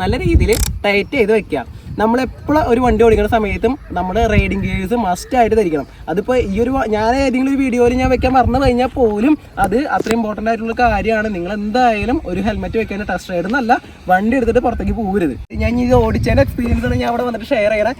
നല്ല രീതിയിൽ ടൈറ്റ് ചെയ്ത് വെക്കുക. നമ്മളെപ്പോഴും ഒരു വണ്ടി ഓടിക്കുന്ന സമയത്തും നമ്മൾ റൈഡിങ് ഗിയേഴ്സ് മസ്റ്റായിട്ട് ധരിക്കണം. അതിപ്പോൾ ഈ ഒരു ഞാൻ ഏതെങ്കിലും ഒരു വീഡിയോയിൽ ഞാൻ വെക്കാൻ മറന്നു കഴിഞ്ഞാൽ പോലും അത് അത്ര ഇമ്പോർട്ടൻ്റ് ആയിട്ടുള്ള കാര്യമാണ്. നിങ്ങൾ എന്തായാലും ഒരു ഹെൽമെറ്റ് വെക്കാൻ ടെസ്റ്റ് റൈഡ് എന്നല്ല, വണ്ടി എടുത്തിട്ട് പുറത്തേക്ക് പോകരുത്. ഞാൻ ഇത് ഓടിച്ചതിൻ്റെ എക്സ്പീരിയൻസ് ആണ് ഞാൻ അവിടെ വന്നിട്ട് ഷെയർ ചെയ്യണേ.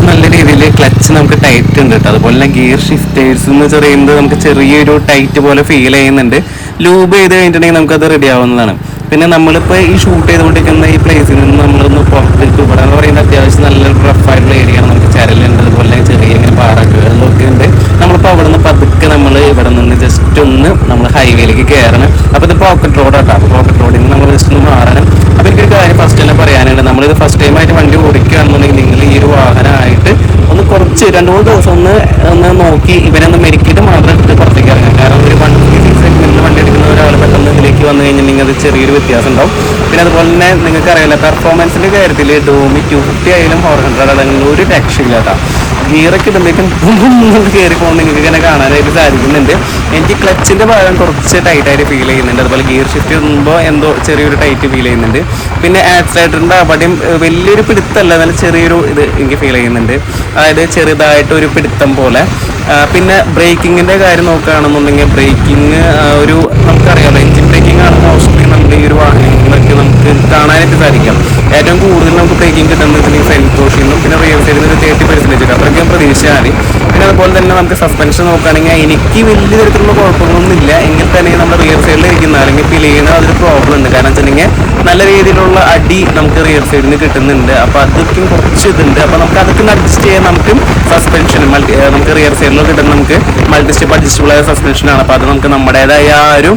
നല്ല രീതിയിൽ ക്ലച്ച് നമുക്ക് ടൈറ്റ് ഉണ്ട് കേട്ടോ. അതുപോലെ തന്നെ ഗിയർ ഷിഫ്റ്റേഴ്സ് എന്ന് പറയുന്നത് നമുക്ക് ചെറിയൊരു ടൈറ്റ് പോലെ ഫീൽ ചെയ്യുന്നുണ്ട്. ലൂബ് ചെയ്ത് കഴിഞ്ഞിട്ടുണ്ടെങ്കിൽ നമുക്കത് റെഡി ആവുന്നതാണ്. പിന്നെ നമ്മളിപ്പോൾ ഈ ഷൂട്ട് ചെയ്തുകൊണ്ടിരിക്കുന്ന ഈ പ്ലേസിൽ നിന്ന് നമ്മളൊന്ന് പുറത്തേക്ക് ഇവിടെ എന്ന് പറയുന്നത് അത്യാവശ്യം നല്ലൊരു റഫായിട്ടുള്ള ഏരിയയാണ്. നമുക്ക് ചരലുണ്ട്, അതുപോലെ ചെറിയ ഇങ്ങനെ പാറകളൊക്കെ ഉണ്ട്. നമ്മളിപ്പോൾ അവിടെ നിന്ന് പതുക്കെ നമ്മൾ ഇവിടെ നിന്ന് ജസ്റ്റ് ഒന്ന് നമ്മൾ ഹൈവേയിലേക്ക് കയറണം. അപ്പോൾ ഇത് പോക്കറ്റ് റോഡാട്ടോ. അപ്പോൾ പോക്കറ്റ് റോഡിൽ നിന്ന് നമ്മൾ ജസ്റ്റ് ഒന്ന് മാറണം. അപ്പോൾ എനിക്കൊരു കാര്യം ഫസ്റ്റ് തന്നെ പറയാനുണ്ട്, നമ്മളിത് ഫസ്റ്റ് ടൈമായിട്ട് വണ്ടി ഓടിക്കുകയാണെന്നുണ്ടെങ്കിൽ നിങ്ങൾ ഈ ഒരു വാഹനമായിട്ട് ഒന്ന് കുറച്ച് 2-3 ദിവസം ഒന്ന് നോക്കി ഇവരൊന്ന് മെരുക്കിയിട്ട് മാത്രം എടുത്ത് പുറത്തേക്ക് ഇറങ്ങാം. കാരണം ഒരു 156 സെഗ്മെന്റിൽ വണ്ടി എടുക്കുന്ന ഒരാൾ പെട്ടെന്ന് ഇതിലേക്ക് വന്നു കഴിഞ്ഞിട്ടുണ്ടെങ്കിൽ അത് ചെറിയൊരു വ്യത്യാസം ഉണ്ടാവും. പിന്നെ അതുപോലെ തന്നെ നിങ്ങൾക്ക് അറിയില്ല, പെർഫോമൻസിൻ്റെ കാര്യത്തിൽ ഡോമി 250 ആയാലും 400 ആണെങ്കിലും ഒരു രക്ഷയില്ല കേട്ടോ. ഗിയറൊക്കെ ഇടുമ്പോഴേക്കും കയറി പോകുമ്പോൾ നിങ്ങൾക്ക് ഇങ്ങനെ കാണാനായിട്ട് സാധിക്കുന്നുണ്ട്. എനിക്ക് ക്ലച്ചിൻ്റെ ഭാഗം കുറച്ച് ടൈറ്റായിട്ട് ഫീൽ ചെയ്യുന്നുണ്ട്. അതുപോലെ ഗിയർ ഷിഫ്റ്റ് ചെയ്യുമ്പോൾ എന്തോ ചെറിയൊരു ടൈറ്റ് ഫീൽ ചെയ്യുന്നുണ്ട്. പിന്നെ ആക്സിലേറ്ററിൻ്റെ അവിടെയും വലിയൊരു പിടുത്തമല്ല, നല്ല ചെറിയൊരു ഇത് എനിക്ക് ഫീൽ ചെയ്യുന്നുണ്ട്, അതായത് ചെറുതായിട്ടൊരു പിടുത്തം പോലെ. പിന്നെ ബ്രേക്കിങ്ങിൻ്റെ കാര്യം നോക്കുകയാണെന്നുണ്ടെങ്കിൽ ബ്രേക്കിങ് ഒരു നമുക്കറിയാമല്ലോ, എഞ്ചിൻ ബ്രേക്കിംഗ് ആണ് മോസ്റ്റ്ലി നമ്മുടെ ഈ ഒരു വാഹനങ്ങളൊക്കെ നമുക്ക് കാണാനായിട്ട് സാധിക്കാം. ഏറ്റവും കൂടുതൽ നമുക്ക് ബ്രേക്കിംഗ് കിട്ടുന്നത് ഫ്രണ്ട് പോർഷനിൽ നിന്നും പിന്നെ റിയർ സൈഡിൽ നിന്ന് 30% അത്രയ്ക്കും പ്രതീക്ഷിച്ചാൽ മതി. പിന്നെ അതുപോലെ തന്നെ നമുക്ക് സസ്പെൻഷൻ നോക്കുകയാണെങ്കിൽ എനിക്ക് വലിയ തരത്തിലുള്ള കുഴപ്പങ്ങളൊന്നും ഇല്ല. എങ്കിൽ തന്നെ നമ്മുടെ റിയർ സൈഡിൽ ഇരിക്കുന്ന അല്ലെങ്കിൽ ഫീൽ ചെയ്യുന്ന അതൊരു പ്രോബ്ലം ഉണ്ട്. കാരണം വെച്ചിട്ടുണ്ടെങ്കിൽ നല്ല രീതിയിലുള്ള അടി നമുക്ക് റിയർ സൈഡിൽ നിന്ന് കിട്ടുന്നുണ്ട്. അപ്പോൾ അതൊക്കെ കുറച്ച് ഇതുണ്ട്. അപ്പോൾ നമുക്ക് അതൊക്കെ അഡ്ജസ്റ്റ് ചെയ്യാൻ നമുക്ക് സസ്പെൻഷൻ നമുക്ക് റിയർ സൈഡിൽ കിട്ടുന്ന നമുക്ക് മൾട്ടി സ്റ്റെപ്പ് അഡ്ജസ്റ്റബിൾ ആയ സസ്പെൻഷനാണ്. അപ്പോൾ അത് നമുക്ക് നമ്മുടേതായ ആ ഒരു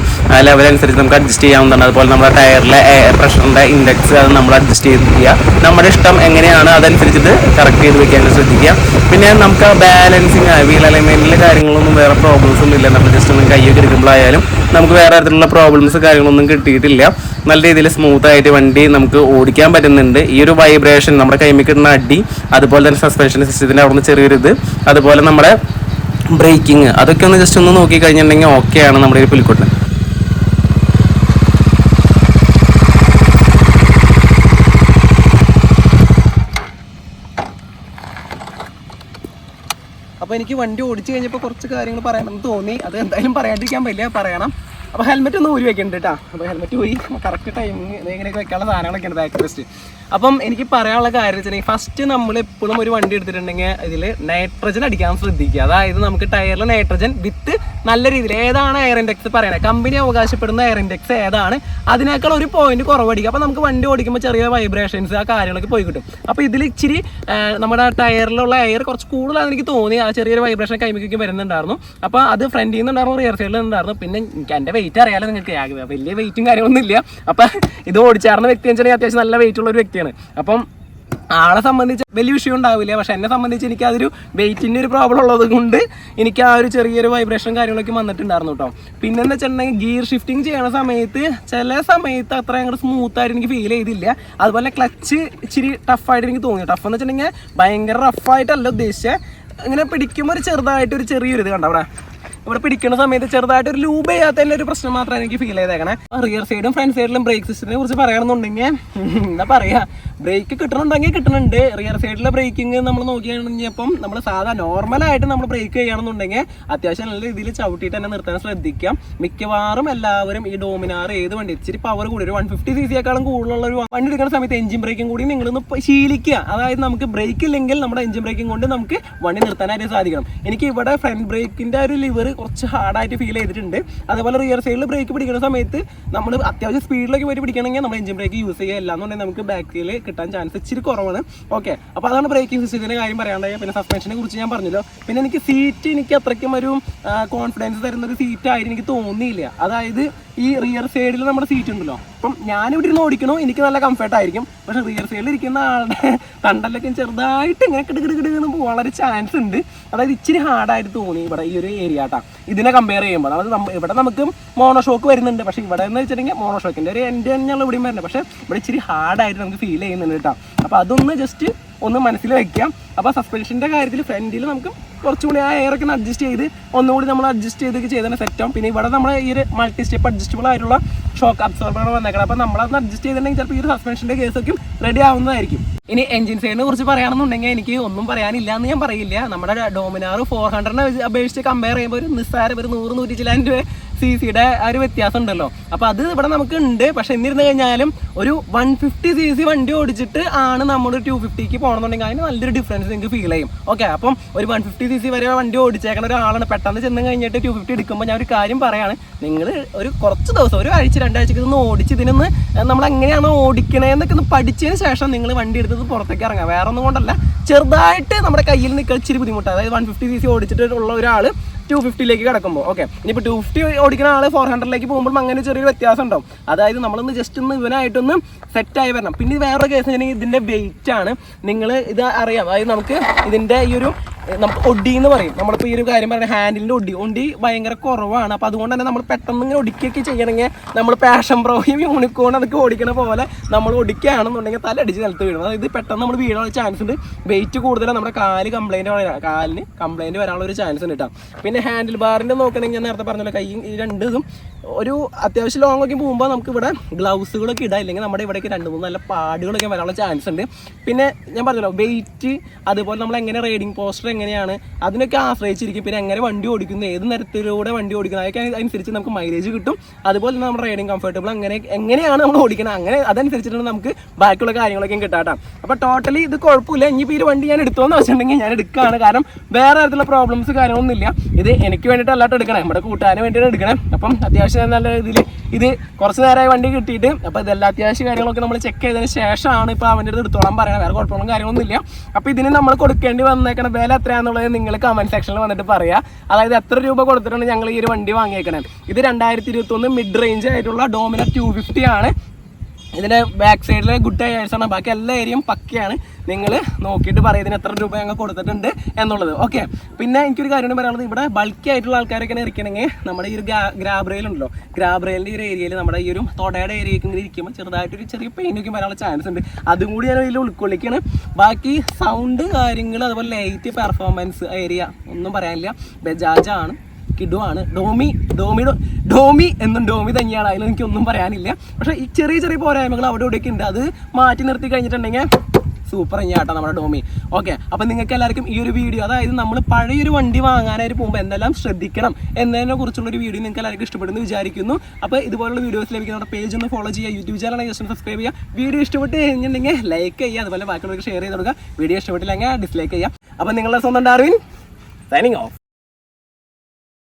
ലെവൽ അനുസരിച്ച് നമുക്ക് അഡ്ജസ്റ്റ് ചെയ്യാവുന്നതാണ്. അതുപോലെ നമ്മുടെ ടയറിലെ പ്രഷറിൻ്റെ ഇൻഡെക്സ് അത് നമ്മൾ അഡ്ജസ്റ്റ് ചെയ്ത് ചെയ്യുക. നമ്മുടെ ഇഷ്ടം എങ്ങനെയാണ് അതനുസരിച്ചിട്ട് കറക്റ്റ് ചെയ്ത് വെക്കാൻ ശ്രദ്ധിക്കുക. പിന്നെ നമുക്ക് ബാലൻസിങ് വീൽ അലൈൻമെൻറ്റിലെ കാര്യങ്ങളൊന്നും വേറെ പ്രോബ്ലംസ് ഒന്നും ഇല്ല. നമ്മൾ ജസ്റ്റ് ഒന്ന് കൈയൊക്കെ എടുക്കുമ്പോഴായാലും നമുക്ക് വേറെ തരത്തിലുള്ള പ്രോബ്ലംസ് കാര്യങ്ങളൊന്നും കിട്ടിയിട്ടില്ല. നല്ല രീതിയിൽ സ്മൂത്ത് ആയിട്ട് വണ്ടി നമുക്ക് ഓടിക്കാൻ പറ്റുന്നുണ്ട്. ഈ ഒരു വൈബ്രേഷൻ നമ്മുടെ കൈമിൽ കിട്ടുന്ന അടി, അതുപോലെ തന്നെ സസ്പെൻഷൻ സിസ്റ്റത്തിൻ്റെ അവിടെ നിന്ന് ചെറിയൊരു ഇത്, അതുപോലെ നമ്മുടെ ബ്രേക്കിങ്, അതൊക്കെ ഒന്ന് ജസ്റ്റ് ഒന്ന് നോക്കി കഴിഞ്ഞിട്ടുണ്ടെങ്കിൽ ഓക്കെയാണ് നമ്മുടെ ഈ പുലിക്കോട്ട്. അപ്പോൾ എനിക്ക് വണ്ടി ഓടിച്ച് കഴിഞ്ഞപ്പോൾ കുറച്ച് കാര്യങ്ങൾ പറയണമെന്ന് തോന്നി. അത് എന്തായാലും പറയാണ്ടിരിക്കാൻ പറ്റില്ല, പറയണം. അപ്പോൾ ഹെൽമെറ്റ് ഒന്ന് ഊരി വെക്കുന്നുണ്ട് കേട്ടോ. അപ്പോൾ ഹെൽമെറ്റ് ഊരി കറക്റ്റ് ടൈമിങ് ഇങ്ങനെയൊക്കെ വെക്കാനുള്ള സാധനങ്ങളൊക്കെ ഉണ്ട് ബാക്ക് റെസ്റ്റ്. അപ്പം എനിക്ക് പറയാനുള്ള കാര്യം വെച്ചിട്ടുണ്ടെങ്കിൽ ഫസ്റ്റ് നമ്മൾ എപ്പോഴും ഒരു വണ്ടി എടുത്തിട്ടുണ്ടെങ്കിൽ ഇതിൽ നൈട്രജൻ അടിക്കാൻ ശ്രദ്ധിക്കുക. അതായത് നമുക്ക് ടയറിൽ നൈട്രജൻ വിത്ത് നല്ല രീതിയിൽ ഏതാണ് എയർ ഇൻഡെക്സ് പറയണത്, കമ്പനി അവകാശപ്പെടുന്ന എയർ ഇൻഡെക്സ് ഏതാണ്, അതിനേക്കാൾ ഒരു പോയിന്റ് കുറവടിക്കുക. അപ്പോൾ നമുക്ക് വണ്ടി ഓടിക്കുമ്പോൾ ചെറിയ വൈബ്രേഷൻസ് ആ കാര്യങ്ങളൊക്കെ പോയി കിട്ടും. അപ്പോൾ ഇതിൽ ഇച്ചിരി നമ്മുടെ ടയറിലുള്ള എയർ കുറച്ച് കൂടുതലാണെന്ന് എനിക്ക് തോന്നി. ആ ചെറിയൊരു വൈബ്രേഷൻ കൈമിക്ക് വരുന്നുണ്ടായിരുന്നു. അപ്പോൾ അത് ഫ്രണ്ടിൽ നിന്നുണ്ടായിരുന്നു, റിയർ സൈഡിൽ നിന്നുണ്ടായിരുന്നു. പിന്നെ എൻ്റെ വെയിറ്റ് അറിയാലോ നിങ്ങൾക്ക്, വലിയ വെയിറ്റും കാര്യങ്ങളൊന്നും ഇല്ല. അപ്പം ഇത് ഓടിച്ചാർന്ന വ്യക്തി വെച്ചിട്ടുണ്ടെങ്കിൽ അത്യാവശ്യം നല്ല വെയിറ്റ് ഉള്ള ഒരു വ്യക്തിയാണ്. അപ്പം ആളെ സംബന്ധിച്ച് വലിയ വിഷയം ഉണ്ടാവില്ല. പക്ഷെ എന്നെ സംബന്ധിച്ച് എനിക്ക് അതൊരു വെയിറ്റിൻ്റെ ഒരു പ്രോബ്ലം ഉള്ളത് കൊണ്ട് എനിക്ക് ആ ഒരു ചെറിയൊരു വൈബ്രേഷൻ കാര്യങ്ങളൊക്കെ വന്നിട്ടുണ്ടായിരുന്നു കേട്ടോ. പിന്നെന്ന് വെച്ചിട്ടുണ്ടെങ്കിൽ ഗിയർ ഷിഫ്റ്റിംഗ് ചെയ്യണ സമയത്ത് ചില സമയത്ത് അത്ര അങ്ങോട്ട് സ്മൂത്തായിട്ട് എനിക്ക് ഫീൽ ചെയ്തില്ല. അതുപോലെ ക്ലച്ച് ഇച്ചിരി ടഫായിട്ട് എനിക്ക് തോന്നി. ടഫ് എന്ന് വെച്ചിട്ടുണ്ടെങ്കിൽ ഭയങ്കര റഫായിട്ടല്ല ഉദ്ദേശിച്ചത്, ഇങ്ങനെ പിടിക്കുമ്പോൾ ഒരു ചെറുതായിട്ട് ഒരു ചെറിയൊരു ഇത് കണ്ടോ അവിടെ ഇവിടെ പിടിക്കുന്ന സമയത്ത് ചെറുതായിട്ട് ഒരു ലൂബ് ചെയ്യാത്തതിൻ്റെ ഒരു പ്രശ്നം മാത്രമാണ് എനിക്ക് ഫീൽ ചെയ്തേക്കണേ. റിയർ സൈഡും ഫ്രണ്ട് സൈഡിലും ബ്രേക്ക് സിസ്റ്റത്തിനെ കുറിച്ച് പറയണമെന്നുണ്ടെങ്കിൽ എന്താ പറയുക, ബ്രേക്ക് കിട്ടണമെന്നുണ്ടെങ്കിൽ കിട്ടുന്നുണ്ട്. റിയർ സൈഡിലെ ബ്രേക്കിംഗ് നമ്മൾ നോക്കിക്കഴിഞ്ഞപ്പം നമ്മൾ സാധാ നോർമലായിട്ട് നമ്മൾ ബ്രേക്ക് ചെയ്യണമെന്നുണ്ടെങ്കിൽ അത്യാവശ്യം നല്ല രീതിയിൽ ചവിട്ടിയിട്ട് തന്നെ നിർത്താൻ ശ്രദ്ധിക്കാം. മിക്കവാറും എല്ലാവരും ഈ ഡോമിനാർ ഏത് വണ്ടി ഇച്ചിരി പവർ കൂടി ഒരു 150cc കൂടുതലുള്ള ഒരു വണ്ടി എടുക്കുന്ന സമയത്ത് എഞ്ചിൻ ബ്രേക്കിംഗ് കൂടി നിങ്ങളൊന്ന് ശീലിക്കുക. അതായത് നമുക്ക് ബ്രേക്ക് ഇല്ലെങ്കിൽ നമ്മുടെ എഞ്ചിൻ ബ്രേക്കിംഗ് കൊണ്ട് നമുക്ക് വണ്ടി നിർത്താനായിട്ട് സാധിക്കണം. എനിക്ക് ഇവിടെ ഫ്രണ്ട് ബ്രേക്കിൻ്റെ ഒരു ലിവർ കുറച്ച് ഹാർഡായിട്ട് ഫീൽ ചെയ്തിട്ടുണ്ട്. അതുപോലെ റിയർ സൈഡിൽ ബ്രേക്ക് പിടിക്കുന്ന സമയത്ത് നമ്മൾ അത്യാവശ്യം സ്പീഡിലേക്ക് പോയിട്ട് പിടിക്കണമെങ്കിൽ നമ്മൾ എഞ്ചിൻ ബ്രേക്ക് യൂസ് ചെയ്യുക, അല്ലാന്നുണ്ടെങ്കിൽ നമുക്ക് ബാക്കിൽ കിട്ടാൻ ചാൻസ് ഇച്ചിരി കുറവാണ്. ഓക്കെ, അപ്പോൾ അതാണ് ബ്രേക്കിംഗ് സിസ്റ്റത്തിൻ്റെ കാര്യം പറയാണ്ടായി. പിന്നെ സസ്പെൻഷനെ കുറിച്ച് ഞാൻ പറഞ്ഞല്ലോ. പിന്നെ എനിക്ക് സീറ്റ് എനിക്ക് അത്രയ്ക്കും ഒരു കോൺഫിഡൻസ് തരുന്ന ഒരു സീറ്റായിട്ട് എനിക്ക് തോന്നിയില്ല. അതായത് ഈ റിയർ സൈഡിൽ നമ്മുടെ സീറ്റ് ഉണ്ടല്ലോ, അപ്പം ഞാനിവിടെ ഇരുന്ന് ഓടിക്കണോ എനിക്ക് നല്ല കംഫർട്ട് ആയിരിക്കും. പക്ഷേ റിയർ സൈഡിൽ ഇരിക്കുന്ന ആളുടെ തണ്ടലൊക്കെ ചെറുതായിട്ട് ഇങ്ങനെ കിടുകിടുകിടുന്ന് വളരെ ചാൻസ് ഉണ്ട്. അതായത് ഇച്ചിരി ഹാർഡായിട്ട് തോന്നി ഇവിടെ ഈ ഒരു ഏരിയ കേട്ടോ, ഇതിനെ കമ്പയർ ചെയ്യുമ്പോൾ. അതായത് ഇവിടെ നമുക്ക് മോണോഷോക്ക് വരുന്നുണ്ട്, പക്ഷേ ഇവിടെ എന്ന് വെച്ചിട്ടുണ്ടെങ്കിൽ മോണോഷോക്കിൻ്റെ ഒരു എൻ്റെ തന്നെയുള്ള ഇവിടെയും വരുന്നത്. പക്ഷേ ഇവിടെ ഇച്ചിരി ഹാർഡായിട്ട് നമുക്ക് ഫീൽ ചെയ്യുന്നുണ്ട് കേട്ടോ. അപ്പോൾ അതൊന്ന് ജസ്റ്റ് ഒന്ന് മനസ്സിൽ വയ്ക്കാം. അപ്പോൾ സസ്പെൻഷൻ്റെ കാര്യത്തിൽ ഫ്രണ്ടിൽ നമുക്ക് കുറച്ചുകൂടി ആ എയറൊക്കെ അഡ്ജസ്റ്റ് ചെയ്ത് ഒന്നുകൂടി നമ്മൾ അഡ്ജസ്റ്റ് ചെയ്താൽ സെറ്റാവും. പിന്നെ ഇവിടെ നമ്മൾ ഈ ഒരു മൾട്ടി സ്റ്റെപ്പ് അഡ്ജസ്റ്റബിൾ ആയിട്ടുള്ള ഷോക്ക് അബ്സോർബർ വന്നേക്കണം. അപ്പോൾ നമ്മളത് അഡ്ജസ്റ്റ് ചെയ്തിട്ടുണ്ടെങ്കിൽ ചിലപ്പോൾ ഈ ഒരു സസ്പെൻഷൻ്റെ കേസൊക്കെ റെഡി ആവുന്നതായിരിക്കും. ഇനി എഞ്ചിൻ സൈഡിനെ കുറിച്ച് പറയുകയാണെന്നുണ്ടെങ്കിൽ എനിക്ക് ഒന്നും പറയാനില്ല എന്ന് ഞാൻ പറയില്ല. നമ്മുടെ ഡോമിനാർ 400നെ അപേക്ഷിച്ച് കമ്പയർ ചെയ്യുമ്പോൾ ഒരു നിസ്സാരം ഒരു 100-100 ചില്ലായിരം രൂപ cc-യുടെ ആ ഒരു വ്യത്യാസം ഉണ്ടല്ലോ. അപ്പോൾ അത് ഇവിടെ നമുക്ക് ഉണ്ട്. പക്ഷെ എന്നിരുന്നു കഴിഞ്ഞാലും ഒരു 150cc വണ്ടി ഓടിച്ചിട്ട് ആണ് നമ്മൾ 250ക്ക് പോകണമെന്നുണ്ടെങ്കിൽ അതിന് നല്ലൊരു ഡിഫറൻസ് നിങ്ങൾക്ക് ഫീൽ ചെയ്യും. ഓക്കെ, അപ്പം ഒരു 150cc വരെ വണ്ടി ഓടിച്ചേക്കുന്ന ഒരാളാണ് പെട്ടെന്ന് ചെന്ന് കഴിഞ്ഞിട്ട് 250 എടുക്കുമ്പോൾ ഞാൻ ഒരു കാര്യം പറയാണ്, നിങ്ങൾ ഒരു കുറച്ച് ദിവസം ഒരു ആഴ്ച 2 ആഴ്ചക്ക് ഒന്ന് ഓടിച്ച് ഇതിനൊന്ന് നമ്മൾ എങ്ങനെയാണ് ഓടിക്കണേന്നൊക്കെ ഒന്ന് പഠിച്ചതിന് ശേഷം നിങ്ങൾ വണ്ടി എടുത്തത് പുറത്തേക്ക് ഇറങ്ങാം. വേറെ ഒന്നും കൊണ്ടല്ല, ചെറുതായിട്ട് നമ്മുടെ കയ്യിൽ നിൽക്കാൻ ഇച്ചിരി ബുദ്ധിമുട്ട്. അതായത് 150cc ഓടിച്ചിട്ടുള്ള ഒരാൾ 250ലേക്ക് കിടക്കുമ്പോൾ ഓക്കെ, ഇനിയിപ്പോൾ 250 ഓടിക്കുന്ന ആൾ 400ലേക്ക് പോകുമ്പോൾ അങ്ങനെ ചെറിയൊരു വ്യത്യാസം ഉണ്ടാവും. അതായത് നമ്മളൊന്ന് ജസ്റ്റ് ഒന്ന് ഇവനായിട്ടൊന്ന് സെറ്റായി വരണം. പിന്നെ വേറെ കേസ് വെച്ചിട്ടുണ്ടെങ്കിൽ ഇതിൻ്റെ വെയിറ്റ് ആണ്. നിങ്ങൾ ഇത് അറിയാം, അതായത് നമുക്ക് ഇതിൻ്റെ ഈ ഒരു നമുക്ക് ഒടി എന്ന് പറയും. നമ്മളിപ്പോൾ ഈ ഒരു കാര്യം പറയുന്നത് ഹാൻഡിലിൻ്റെ ഒടി ഭയങ്കര കുറവാണ്. അപ്പോൾ അതുകൊണ്ട് തന്നെ നമ്മൾ പെട്ടെന്ന് ഇങ്ങനെ ഒടിക്കുകയൊക്കെ ചെയ്യണമെങ്കിൽ നമ്മൾ പാഷൻ പ്രോയും യൂണിക്കോൺ അതൊക്കെ ഓടിക്കണ പോലെ നമ്മൾ ഒടിക്കുകയാണെന്നുണ്ടെങ്കിൽ തല അടിച്ച് നിലത്ത് വീഴും. അതായത് പെട്ടെന്ന് നമ്മൾ വീഴാനുള്ള ചാൻസ് ഉണ്ട്. വെയിറ്റ് കൂടുതലാണ്, നമ്മുടെ കാലിന് കംപ്ലൈൻറ്റ് വരാനുള്ള ഒരു ചാൻസ് ഉണ്ട് കേട്ടോ. പിന്നെ ഹാൻഡിൽ ബാറിൻ്റെ നോക്കണമെങ്കിൽ ഞാൻ നേരത്തെ പറഞ്ഞല്ലോ, കൈ ഈ രണ്ടും ഒരു അത്യാവശ്യം ലോങ് ഒക്കെ പോകുമ്പോൾ നമുക്ക് ഇവിടെ ഗ്ലൗസുകളൊക്കെ ഇടാം, ഇല്ലെങ്കിൽ നമ്മുടെ ഇവിടേക്ക് 2-3 നല്ല പാടുകളൊക്കെ വരാനുള്ള ചാൻസ് ഉണ്ട്. പിന്നെ ഞാൻ പറഞ്ഞല്ലോ വെയിറ്റ്, അതുപോലെ നമ്മൾ എങ്ങനെ റൈഡിങ് പോസ്റ്റർ എങ്ങനെയാണ് അതിനൊക്കെ ആശ്രയിച്ചിരിക്കും. പിന്നെ എങ്ങനെ വണ്ടി ഓടിക്കുന്നു, ഏത് നിരത്തിലൂടെ വണ്ടി ഓടിക്കുന്നത്, അതൊക്കെ അനുസരിച്ച് നമുക്ക് മൈലേജ് കിട്ടും. അതുപോലെ തന്നെ നമ്മുടെ റൈഡിങ് കംഫർട്ടബിൾ എങ്ങനെയാണ് നമ്മൾ ഓടിക്കുന്നത്, അങ്ങനെ അതനുസരിച്ചിട്ടാണ് നമുക്ക് ബാക്കിയുള്ള കാര്യങ്ങളൊക്കെ കിട്ടാം. അപ്പോൾ ടോട്ടലി ഇത് കുഴപ്പമില്ല. ഇനിയിപ്പോൾ ഈ വണ്ടി ഞാൻ എടുത്തോന്ന് വെച്ചിട്ടുണ്ടെങ്കിൽ ഞാൻ എടുക്കുകയാണ്. കാരണം വേറെ തരത്തിലുള്ള പ്രോബ്ലംസ് കാര്യങ്ങളൊന്നുമില്ല. ഇത് എനിക്ക് വേണ്ടിയിട്ട് അല്ലാട്ട് എടുക്കണേ, നമ്മുടെ കൂട്ടുകാരന് വേണ്ടിയിട്ട് എടുക്കണേ. അപ്പം അത്യാവശ്യം നല്ല രീതിയിൽ ഇത് കുറച്ച് നേരമായി വണ്ടി കിട്ടിയിട്ട്, അപ്പോൾ ഇതെല്ലാം അത്യാവശ്യ കാര്യങ്ങളൊക്കെ നമ്മൾ ചെക്ക് ചെയ്തതിന് ശേഷമാണ് ഇപ്പോൾ അവൻ്റെ അടുത്ത് എടുത്തോളാൻ പറയണം. വേറെ കുഴപ്പങ്ങളും കാര്യങ്ങളൊന്നുമില്ല. അപ്പോൾ ഇതിന് നമ്മൾ കൊടുക്കേണ്ടി വന്നേക്കണ വില എത്രയാണെന്നുള്ളത് നിങ്ങൾ കമൻറ്റ് സെക്ഷനിൽ വന്നിട്ട് പറയുക. അതായത് എത്ര രൂപ കൊടുത്തിട്ടാണ് ഞങ്ങൾ ഈ ഒരു വണ്ടി വാങ്ങിയേക്കണേ. ഇത് 2021 മിഡ് റേഞ്ച് ആയിട്ടുള്ള ഡോമിനർ 250 ആണ്. ഇതിൻ്റെ ബാക്ക് സൈഡിലെ ഗുഡ് ടയേഴ്സാണ്, ബാക്കി എല്ലാ ഏരിയയും പക്കയാണ്. നിങ്ങൾ നോക്കിയിട്ട് പറയും ഇതിന് എത്ര രൂപ ഞങ്ങൾ കൊടുത്തിട്ടുണ്ട് എന്നുള്ളത്. ഓക്കെ, പിന്നെ എനിക്കൊരു കാര്യം പറയാനുള്ളത്, ഇവിടെ ബൾക്കി ആയിട്ടുള്ള ആൾക്കാരൊക്കെ ഇരിക്കണമെങ്കിൽ നമ്മുടെ ഈ ഒരു ഗ്രാബ് റെയിൽ ഉണ്ടല്ലോ, ഗ്രാബ് റെയിലിൻ്റെ ഈ ഒരു ഏരിയയിൽ നമ്മുടെ ഈ ഒരു തൊടയുടെ ഏരിയയ്ക്ക് ഇങ്ങനെ ഇരിക്കുമ്പോൾ ചെറുതായിട്ടൊരു ചെറിയ പെയിനൊക്കെ വരാനുള്ള ചാൻസ് ഉണ്ട്. അതും കൂടി ഞാൻ ഇതിൽ ഉൾക്കൊള്ളിക്കുകയാണ്. ബാക്കി സൗണ്ട് കാര്യങ്ങൾ അതുപോലെ ലൈറ്റ് പെർഫോമൻസ് ഏരിയ ഒന്നും പറയാനില്ല. ബജാജാണ്, കിഡുവാണ്, ഡോമി എന്നും ഡോമി തന്നെയാണ്. അതിൽ എനിക്കൊന്നും പറയാനില്ല. പക്ഷേ ഈ ചെറിയ ചെറിയ പോരായ്മകൾ അവിടെ ഇവിടെയൊക്കെ ഉണ്ട്. അത് മാറ്റി നിർത്തി കഴിഞ്ഞിട്ടുണ്ടെങ്കിൽ സൂപ്പർ തന്നെയാട്ടോ നമ്മുടെ ഡോമി. ഓക്കെ, അപ്പം നിങ്ങൾക്ക് എല്ലാവർക്കും ഈ ഒരു വീഡിയോ, അതായത് നമ്മൾ പഴയൊരു വണ്ടി വാങ്ങാനായിട്ട് പോകുമ്പോൾ എന്തെല്ലാം ശ്രദ്ധിക്കണം എന്നതിനെ കുറിച്ചുള്ളൊരു വീഡിയോ നിങ്ങൾക്ക് എല്ലാവർക്കും ഇഷ്ടപ്പെടുന്നു വിചാരിക്കുന്നു. അപ്പോൾ ഇതുപോലുള്ള വീഡിയോസ് ലഭിക്കുന്ന നമ്മുടെ പേജ് ഒന്ന് ഫോളോ ചെയ്യുക, യൂട്യൂബ് ചാനൽ ജസ്റ്റ് സബ്സ്ക്രൈബ് ചെയ്യുക. വീഡിയോ ഇഷ്ടപ്പെട്ട് കഴിഞ്ഞിട്ടുണ്ടെങ്കിൽ ലൈക്ക് ചെയ്യുക, അതുപോലെ ബാക്കിയുള്ളവർക്ക് ഷെയർ ചെയ്ത് കൊടുക്കുക. വീഡിയോ ഇഷ്ടപ്പെട്ടില്ലെങ്കിൽ ഡിസ്ലൈക്ക് ചെയ്യുക. അപ്പോൾ നിങ്ങളുടെ സ്വന്തം ഡാർവിൻ സൈനിങ് ഓഫ്.